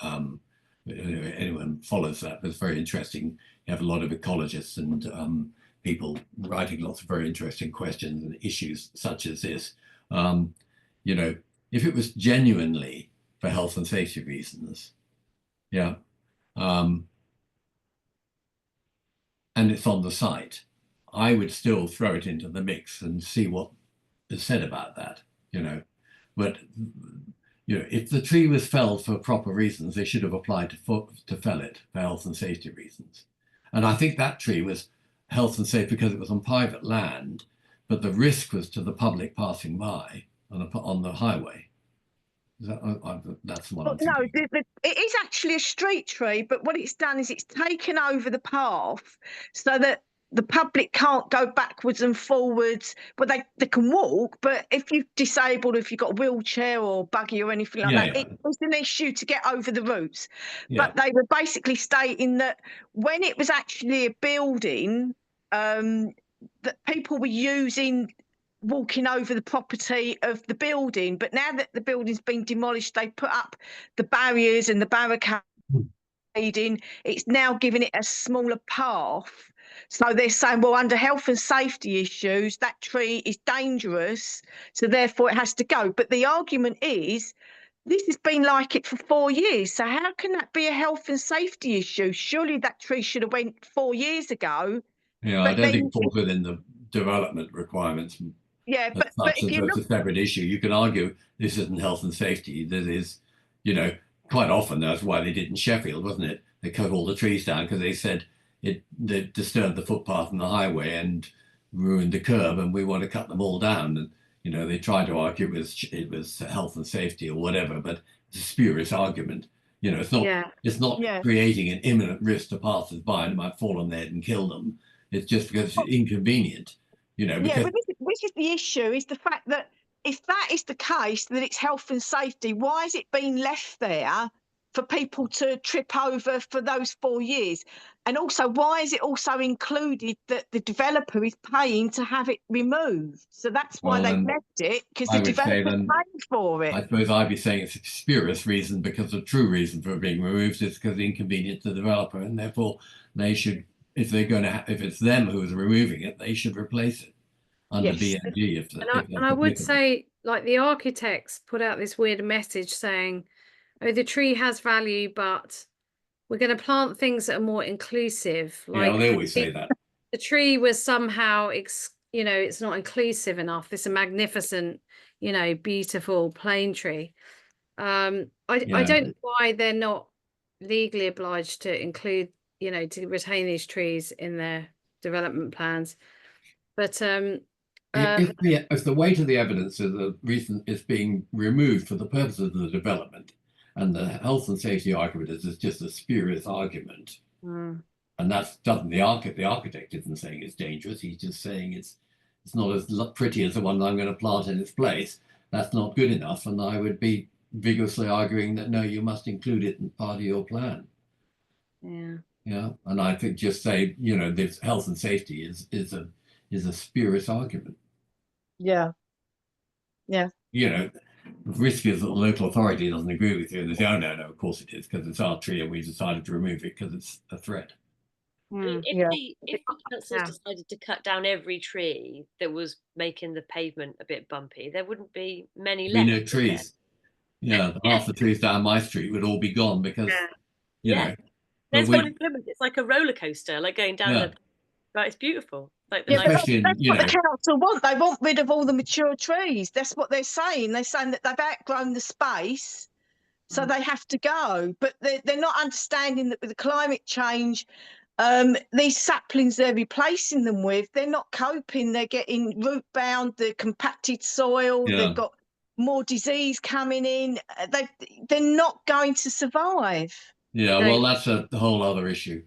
Anyone follows that, it's very interesting. You have a lot of ecologists and people writing lots of very interesting questions and issues such as this. You know, if it was genuinely for health and safety reasons, and it's on the site, I would still throw it into the mix and see what is said about that, you know. But, you know, if the tree was felled for proper reasons, they should have applied to fell it for health and safety reasons. And I think that tree was health and safe because it was on private land, but the risk was to the public passing by on the highway. That's what I'm thinking. No, it is actually a street tree, but what it's done is it's taken over the path so that the public can't go backwards and forwards. But they can walk, but if you're disabled, if you've got a wheelchair or buggy or anything like that, it was an issue to get over the routes. But they were basically stating that when it was actually a building, that people were walking over the property of the building, but now that the building's been demolished, they put up the barriers and the barricading. It's now giving it a smaller path. So they're saying, well, under health and safety issues, that tree is dangerous, so therefore it has to go. But the argument is, this has been like it for 4 years. So how can that be a health and safety issue? Surely that tree should have went 4 years ago. Yeah, I don't think it falls within the development requirements. Yeah, but if you look, it's a separate issue. You can argue this isn't health and safety. This is, you know, quite often that's why they did in Sheffield, wasn't it? They cut all the trees down because they said they disturbed the footpath and the highway and ruined the curb, and we want to cut them all down. And you know, they tried to argue it was health and safety or whatever, but it's a spurious argument. You know, it's not creating an imminent risk to passers-by and it might fall on their head and kill them. It's just because it's inconvenient. You know, because which is the issue, is the fact that if that is the case, that it's health and safety, why is it being left there for people to trip over for those 4 years? And also, why is it also included that the developer is paying to have it removed? So that's why they've left it, because the developer's paying for it. I suppose I'd be saying it's a spurious reason, because the true reason for it being removed is because of the inconvenience to the developer, and therefore they should, if they're going to, if it's them who is removing it, they should replace it under BNG. And I would say, like, the architects put out this weird message saying, oh, the tree has value, but we're going to plant things that are more inclusive. Like, yeah, they always say that. The tree was somehow, you know, it's not inclusive enough. It's a magnificent, you know, beautiful plane tree. I don't know why they're not legally obliged to include, you know, to retain these trees in their development plans. But if the weight of the evidence of the reason is being removed for the purposes of the development, and the health and safety argument is just a spurious argument, and that's doesn't the architect isn't saying it's dangerous. He's just saying it's not as pretty as the one I'm going to plant in its place. That's not good enough, and I would be vigorously arguing that no, you must include it in part of your plan. Yeah, and I think just say, you know, this health and safety is a spurious argument. Yeah. You know, the risk is that the local authority doesn't agree with you, and they say, oh no, of course it is, because it's our tree and we decided to remove it because it's a threat. If the council decided to cut down every tree that was making the pavement a bit bumpy, there wouldn't be many left. No trees. Yeah, half the trees down my street would all be gone because, you know. There's one in Plymouth. It's like a roller coaster, like going down the. But it's beautiful. Like the that's what the council want. They want rid of all the mature trees. That's what they're saying. They're saying that they've outgrown the space, so they have to go. But they're not understanding that with the climate change, these saplings they're replacing them with, they're not coping. They're getting root bound, the compacted soil. They've got more disease coming in. They're not going to survive. Yeah, well, that's a whole other issue.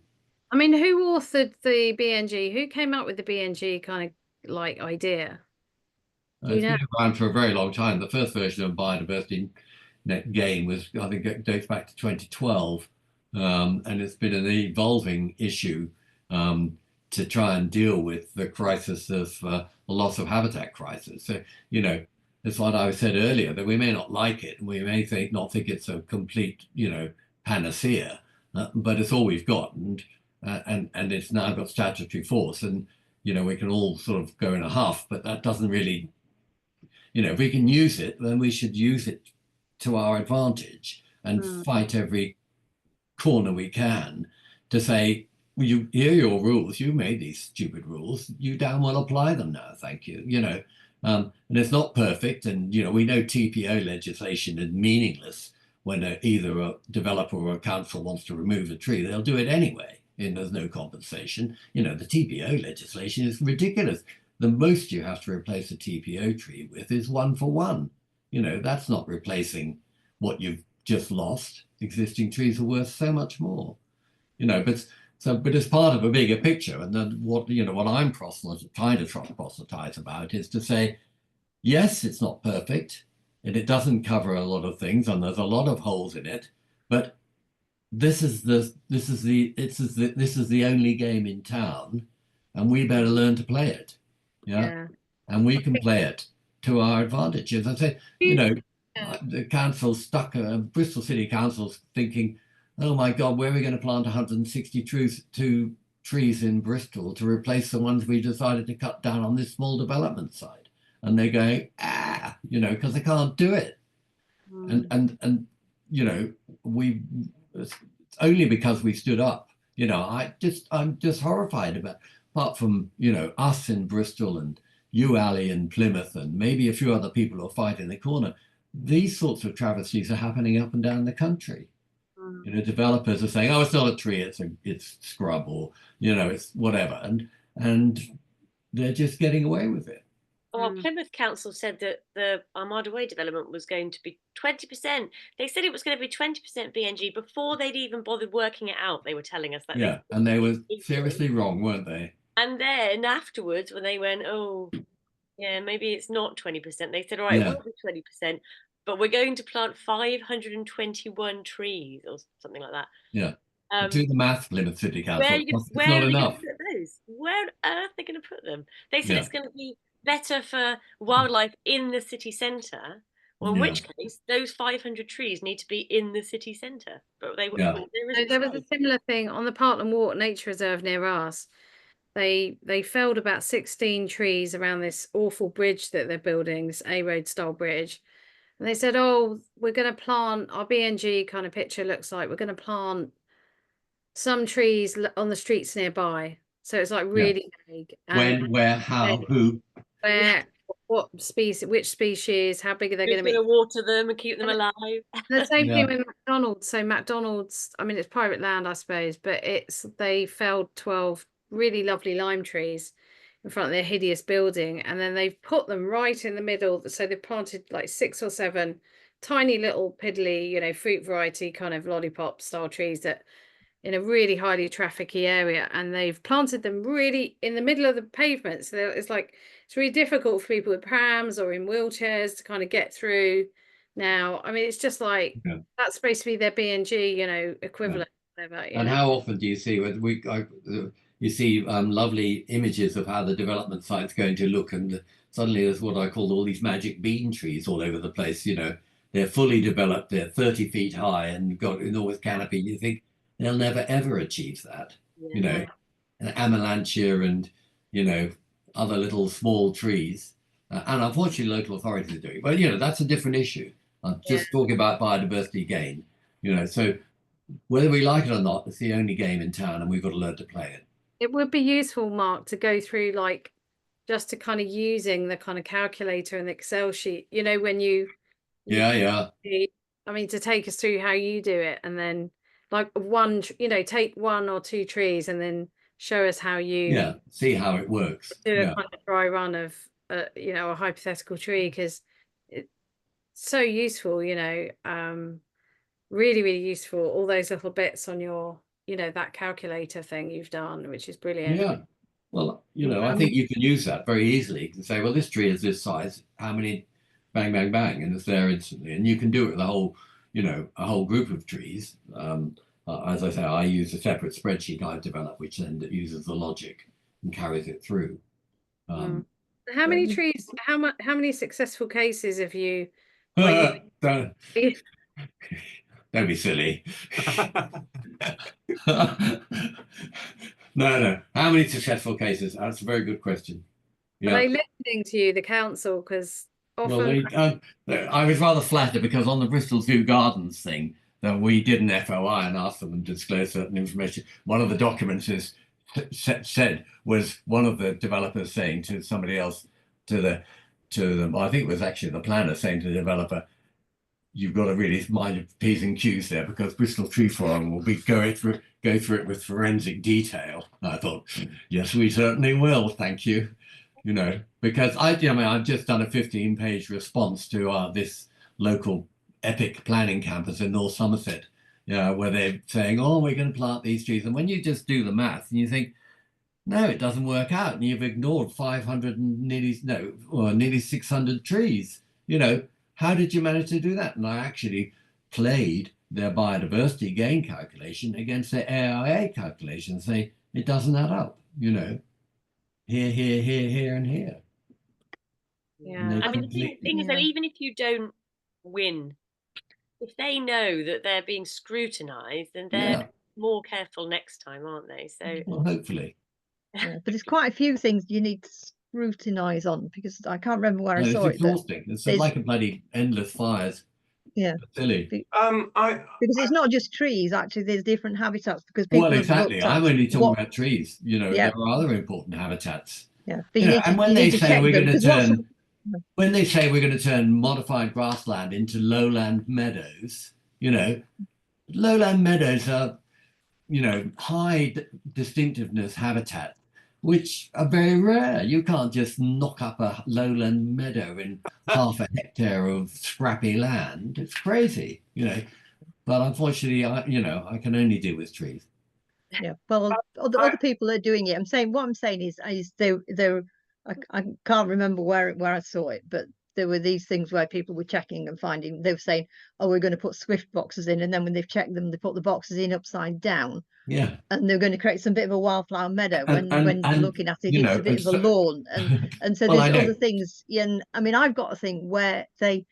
I mean, who authored the BNG? Who came up with the BNG kind of like idea? It's been around for a very long time. The first version of biodiversity net gain was, I think, it dates back to 2012, and it's been an evolving issue to try and deal with the crisis of the loss of habitat crisis. So, you know, it's what I said earlier, that we may not like it, and we may not think it's a complete, you know, panacea, but it's all we've got, and it's now got statutory force, and you know, we can all sort of go in a huff, but that doesn't really, you know, if we can use it, then we should use it to our advantage and fight every corner we can to say you hear your rules. You made these stupid rules. You damn well apply them now. Thank you. And it's not perfect. And, we know TPO legislation is meaningless when either a developer or a council wants to remove a tree. They'll do it anyway, and there's no compensation. The TPO legislation is ridiculous. The most you have to replace a TPO tree with is 1 for 1. That's not replacing what you've just lost. Existing trees are worth so much more. But it's part of a bigger picture. And then what I'm trying to proselytize about is to say, yes, it's not perfect, and it doesn't cover a lot of things, and there's a lot of holes in it. But this is the only game in town, and we better learn to play it. Yeah. And we can play it to our advantage. As I say, the council Bristol City Council's thinking, oh my God, where are we going to plant 162 trees in Bristol to replace the ones we decided to cut down on this small development site? And they're going, because they can't do it. And it's only because we stood up. I'm just horrified about, apart from, us in Bristol and you, Ali, in Plymouth, and maybe a few other people who are fighting the corner, these sorts of travesties are happening up and down the country. Developers are saying, oh, it's not a tree, it's scrub, or, it's whatever. And they're just getting away with it. Well, Plymouth Council said that the Armada Way development was going to be 20%. They said it was going to be 20% BNG before they'd even bothered working it out. They were telling us that. Yeah, and they were seriously wrong, weren't they? And then afterwards, when they went, oh, yeah, maybe it's not 20%, they said, all right, it will be 20%, but we're going to plant 521 trees or something like that. Yeah. Do the math, Plymouth City Council. It's not enough. Where on earth are they going to put them? They said it's going to be better for wildlife in the city centre, well, in which case those 500 trees need to be in the city centre. But there was a similar thing on the Parkland Walk Nature Reserve near us. They felled about 16 trees around this awful bridge that they're building, this A-road style bridge. And they said, oh, we're going to plant, our BNG kind of picture looks like we're going to plant some trees on the streets nearby. So it's like really vague. When, where, how, who? Where, what species, which species, how big are they going to be? Going to water them and keep them alive. The same thing with McDonald's. So McDonald's, I mean, it's private land, I suppose, but they felled 12 really lovely lime trees in front of their hideous building, and then they've put them right in the middle. So they've planted like 6 or 7 tiny little piddly, fruit variety kind of lollipop style trees that in a really highly trafficky area, and they've planted them really in the middle of the pavement. So it's really difficult for people with prams or in wheelchairs to kind of get through. Now, I mean, it's just like that's supposed to be their BNG, equivalent. Whatever, and how often do you see you see lovely images of how the development site's going to look, and suddenly there's what I call all these magic bean trees all over the place. They're fully developed, they're 30 feet high and got enormous canopy. You think they'll never ever achieve that. And Amelanchier and other little small trees, and unfortunately local authorities are doing. But that's a different issue. I'm just talking about biodiversity gain. So whether we like it or not, it's the only game in town, and we've got to learn to play it. It would be useful, Mark, to go through just to kind of using the kind of calculator and the Excel sheet. When you I mean, to take us through how you do it, and then take 1 or 2 trees and then show us how you see how it works. Do a kind of dry run of a hypothetical tree, because it's so useful. Really, really useful. All those little bits on your that calculator thing you've done, which is brilliant. Yeah. Well, I think you can use that very easily. You can say, well, this tree is this size. How many? Bang, bang, bang, and it's there instantly. And you can do it with a whole group of trees. As I say, I use a separate spreadsheet I've developed, which then uses the logic and carries it through. How many trees? How many successful cases have you? Don't be silly. No. How many successful cases? That's a very good question. Are they listening to you, the council? Because often... Well, I was rather flattered, because on the Bristol Zoo Gardens thing, that we did an FOI and asked them to disclose certain information. One of the documents said was one of the developers saying to somebody else, to them, I think it was actually the planner saying to the developer, you've got to really mind your P's and Q's there, because Bristol Tree Forum will be go through it with forensic detail. And I thought, yes, we certainly will, thank you. You know, because I've just done a 15-page response to this local epic planning campus in North Somerset, where they're saying, oh, we're going to plant these trees. And when you just do the math and you think, no, it doesn't work out, and you've ignored 500 and nearly 600 trees, you know, how did you manage to do that? And I actually played their biodiversity gain calculation against their AIA calculation, saying it doesn't add up, you know, here, and here. Yeah, I mean, the thing is that even if you don't win, if they know that they're being scrutinised, then they're more careful next time, aren't they? So well, hopefully. Yeah, but there's quite a few things you need to scrutinise on, because I can't remember where I saw it. It's exhausting. It's like a bloody endless fires. Yeah, silly. Because it's not just trees. Actually, there's different habitats. Because people exactly. I'm only talking about trees. You know, there are other important habitats. Yeah, but and when they say we're going to turn, when they say we're going to turn modified grassland into lowland meadows, you know, lowland meadows are, you know, high distinctiveness habitat, which are very rare. You can't just knock up a lowland meadow in half a hectare of scrappy land. It's crazy, you know. But unfortunately, I can only deal with trees. Yeah, well, other people are doing it. What I'm saying is I can't remember where I saw it, but there were these things where people were checking and finding, they were saying, oh, we're going to put Swift boxes in, and then when they've checked them, they put the boxes in upside down. Yeah. And they're going to create some bit of a wildflower meadow. When looking at it, it's a bit of a lawn. And so there's other things. And I mean, I've got a thing where they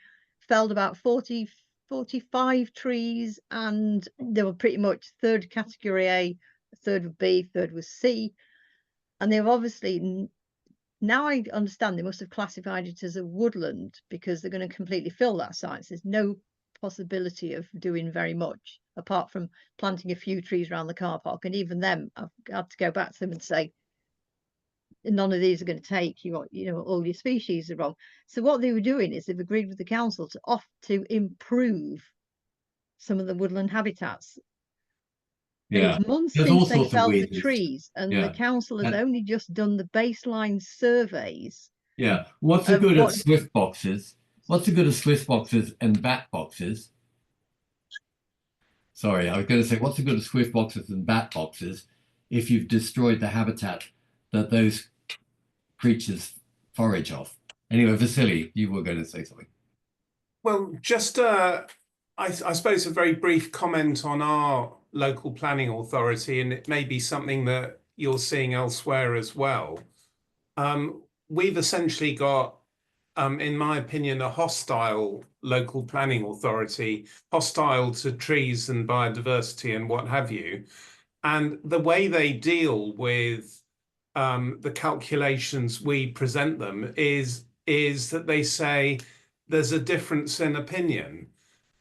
felled about 45 trees, and they were pretty much third category A, third was B, third was C. And they've obviously, now I understand, they must have classified it as a woodland, because they're going to completely fill that site. There's no possibility of doing very much apart from planting a few trees around the car park, and even them I've had to go back to them and say none of these are going to take, you know, all your species are wrong. So what they were doing is they've agreed with the council to improve some of the woodland habitats. Yeah, it's months since they felled the trees, and the council has only just done the baseline surveys. Yeah, what's the good of Swift boxes? What's the good of Swift boxes and bat boxes? Sorry, I was going to say, what's the good of Swift boxes and bat boxes if you've destroyed the habitat that those creatures forage off? Anyway, Vasily, you were going to say something. Well, just I suppose a very brief comment on our local planning authority, and it may be something that you're seeing elsewhere as well. We've essentially got, in my opinion, a hostile local planning authority, hostile to trees and biodiversity and what have you. And the way they deal with the calculations we present them is that they say there's a difference in opinion.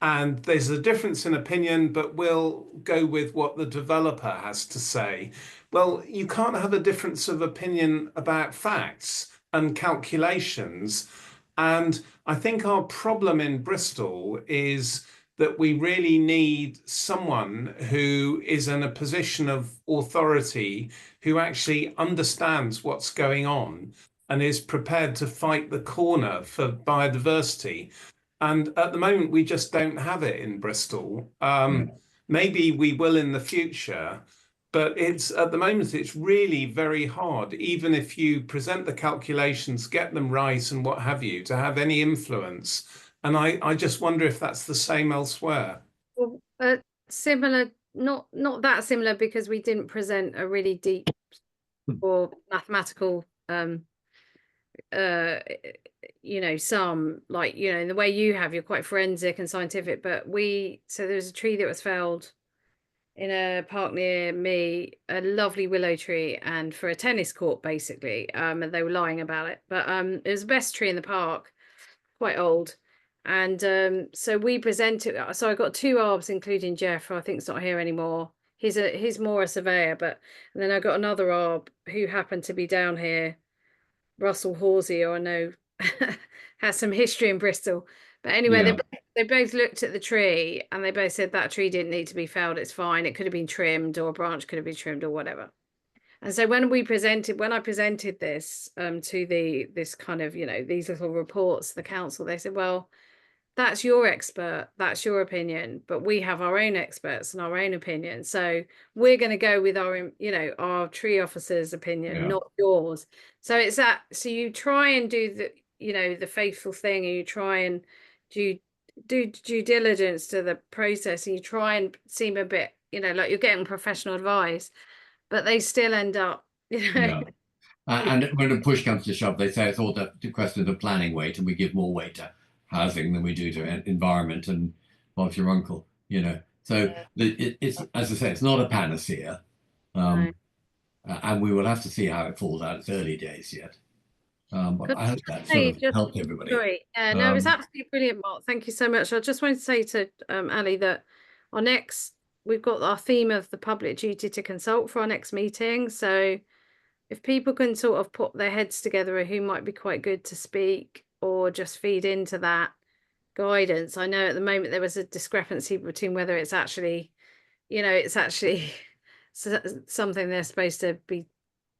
And there's a difference in opinion, but we'll go with what the developer has to say. Well, you can't have a difference of opinion about facts and calculations. And I think our problem in Bristol is that we really need someone who is in a position of authority, who actually understands what's going on and is prepared to fight the corner for biodiversity. And at the moment, we just don't have it in Bristol. Maybe we will in the future, but at the moment, it's really very hard, even if you present the calculations, get them right and what have you, to have any influence. And I just wonder if that's the same elsewhere. Well, similar, not that similar, because we didn't present a really deep or mathematical you know, some, like, you know, in the way you have, you're quite forensic and scientific, but so there's a tree that was felled in a park near me, a lovely willow tree, and for a tennis court basically, and they were lying about it, but it was the best tree in the park, quite old, And so we presented. So I got 2 ARBs, including Jeff, who I think's not here anymore. He's more a surveyor, and then I got another ARB who happened to be down here, Russell Horsey, who I know has some history in Bristol. But anyway, they both looked at the tree and they both said that tree didn't need to be felled. It's fine. It could have been trimmed, or a branch could have been trimmed, or whatever. And so when I presented this to this kind of, these little reports to the council, they said, well, that's your expert, that's your opinion, but we have our own experts and our own opinion. So we're going to go with our tree officer's opinion, not yours. So it's that. So you try and do the faithful thing, and you try and do due diligence to the process, and you try and seem a bit, like you're getting professional advice, but they still end up, And when the push comes to shove, they say it's all the question of the planning weight, and we give more weight to housing than we do to environment and Bob's your uncle, So it's, as I say, it's not a panacea. And we will have to see how it falls out. It's early days yet. But I hope that sort of helped everybody. Sorry. No, it was absolutely brilliant, Mark. Thank you so much. I just wanted to say to Ali that we've got our theme of the public duty to consult for our next meeting. So if people can sort of put their heads together who might be quite good to speak or just feed into that guidance. I know at the moment there was a discrepancy between whether it's actually, something they're supposed to be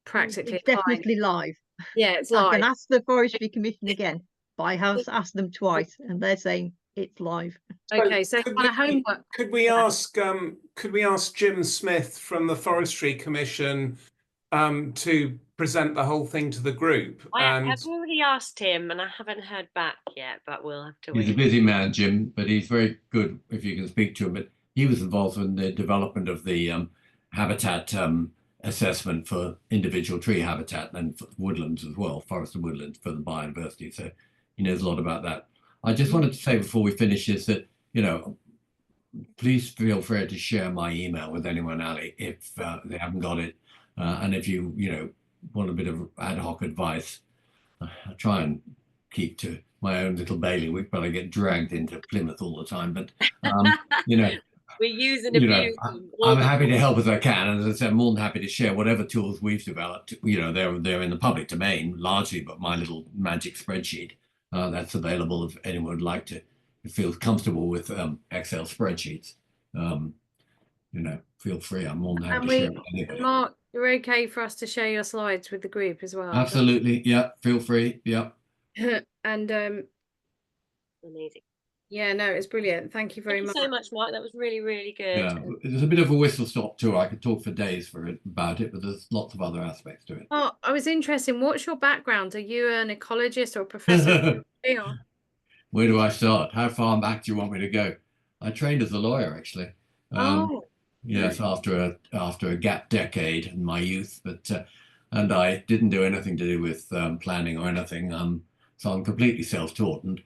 practically. It's definitely live. Yeah, it's live. I can ask the Forestry Commission again, but I have asked them twice and they're saying it's live. Okay, so homework. Could we ask Jim Smith from the Forestry Commission to present the whole thing to the group? I've already asked him and I haven't heard back yet, but we'll have to wait. He's a busy man, Jim, but he's very good if you can speak to him. But he was involved in the development of the habitat assessment for individual tree habitat and for woodlands as well, forest and woodlands for the biodiversity. So he knows a lot about that. I just wanted to say before we finish is that, please feel free to share my email with anyone, Ali, if they haven't got it. And if you, want a bit of ad hoc advice, I try and keep to my own little bailiwick, but I get dragged into Plymouth all the time. But, we use and abuse them. I'm happy to help as I can. And as I said, I'm more than happy to share whatever tools we've developed. They're in the public domain largely, but my little magic spreadsheet that's available if anyone would like to feel comfortable with Excel spreadsheets. Feel free. I'm more than happy to share with anybody. Mark, you're okay for us to share your slides with the group as well? Absolutely. Yeah. Feel free. Yeah. And amazing. Yeah, no, it's brilliant. Thank you very much. Thank you so much, Mark. That was really, really good. Yeah, there's a bit of a whistle stop tour. I could talk for days about it, but there's lots of other aspects to it. Oh, I was interested. What's your background? Are you an ecologist or a professor? Where do I start? How far back do you want me to go? I trained as a lawyer, actually. Yes, after a gap decade in my youth, but and I didn't do anything to do with planning or anything. So I'm completely self-taught, and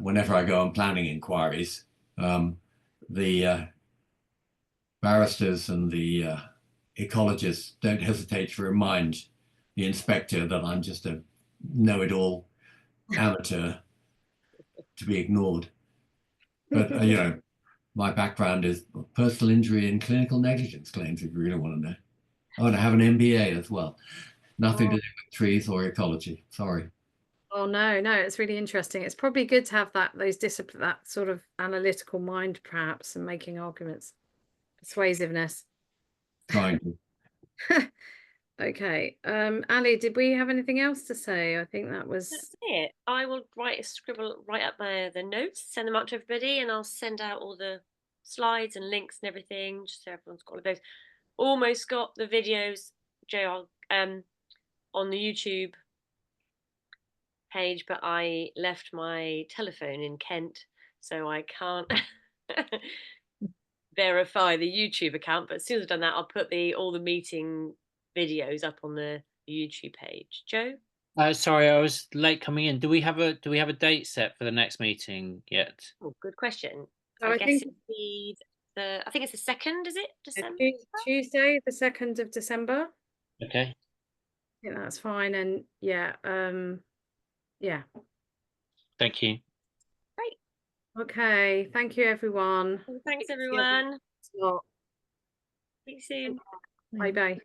whenever I go on planning inquiries, the barristers and the ecologists don't hesitate to remind the inspector that I'm just a know-it-all amateur to be ignored. But my background is personal injury and clinical negligence claims, if you really want to know. Oh, and I have an MBA as well. Nothing to do with trees or ecology. Sorry. Oh no, it's really interesting. It's probably good to have that sort of analytical mind, perhaps, and making arguments. Persuasiveness. Trying to. Okay. Ali, did we have anything else to say? I think that's it. I will write up the notes, send them out to everybody, and I'll send out all the slides and links and everything, just so everyone's got all of those. Almost got the videos, Joe, on the YouTube page, but I left my telephone in Kent, so I can't verify the YouTube account. But as soon as I've done that, I'll put all the meeting videos up on the YouTube page. Joe? Sorry, I was late coming in. Do we have a date set for the next meeting yet? Oh, good question. I guess it's I think it's the 2nd, is it? December? Tuesday, the 2nd of December. Okay. Yeah, that's fine. And yeah. Thank you. Great. Okay, thank you everyone. Thanks everyone. See See you soon. Bye bye.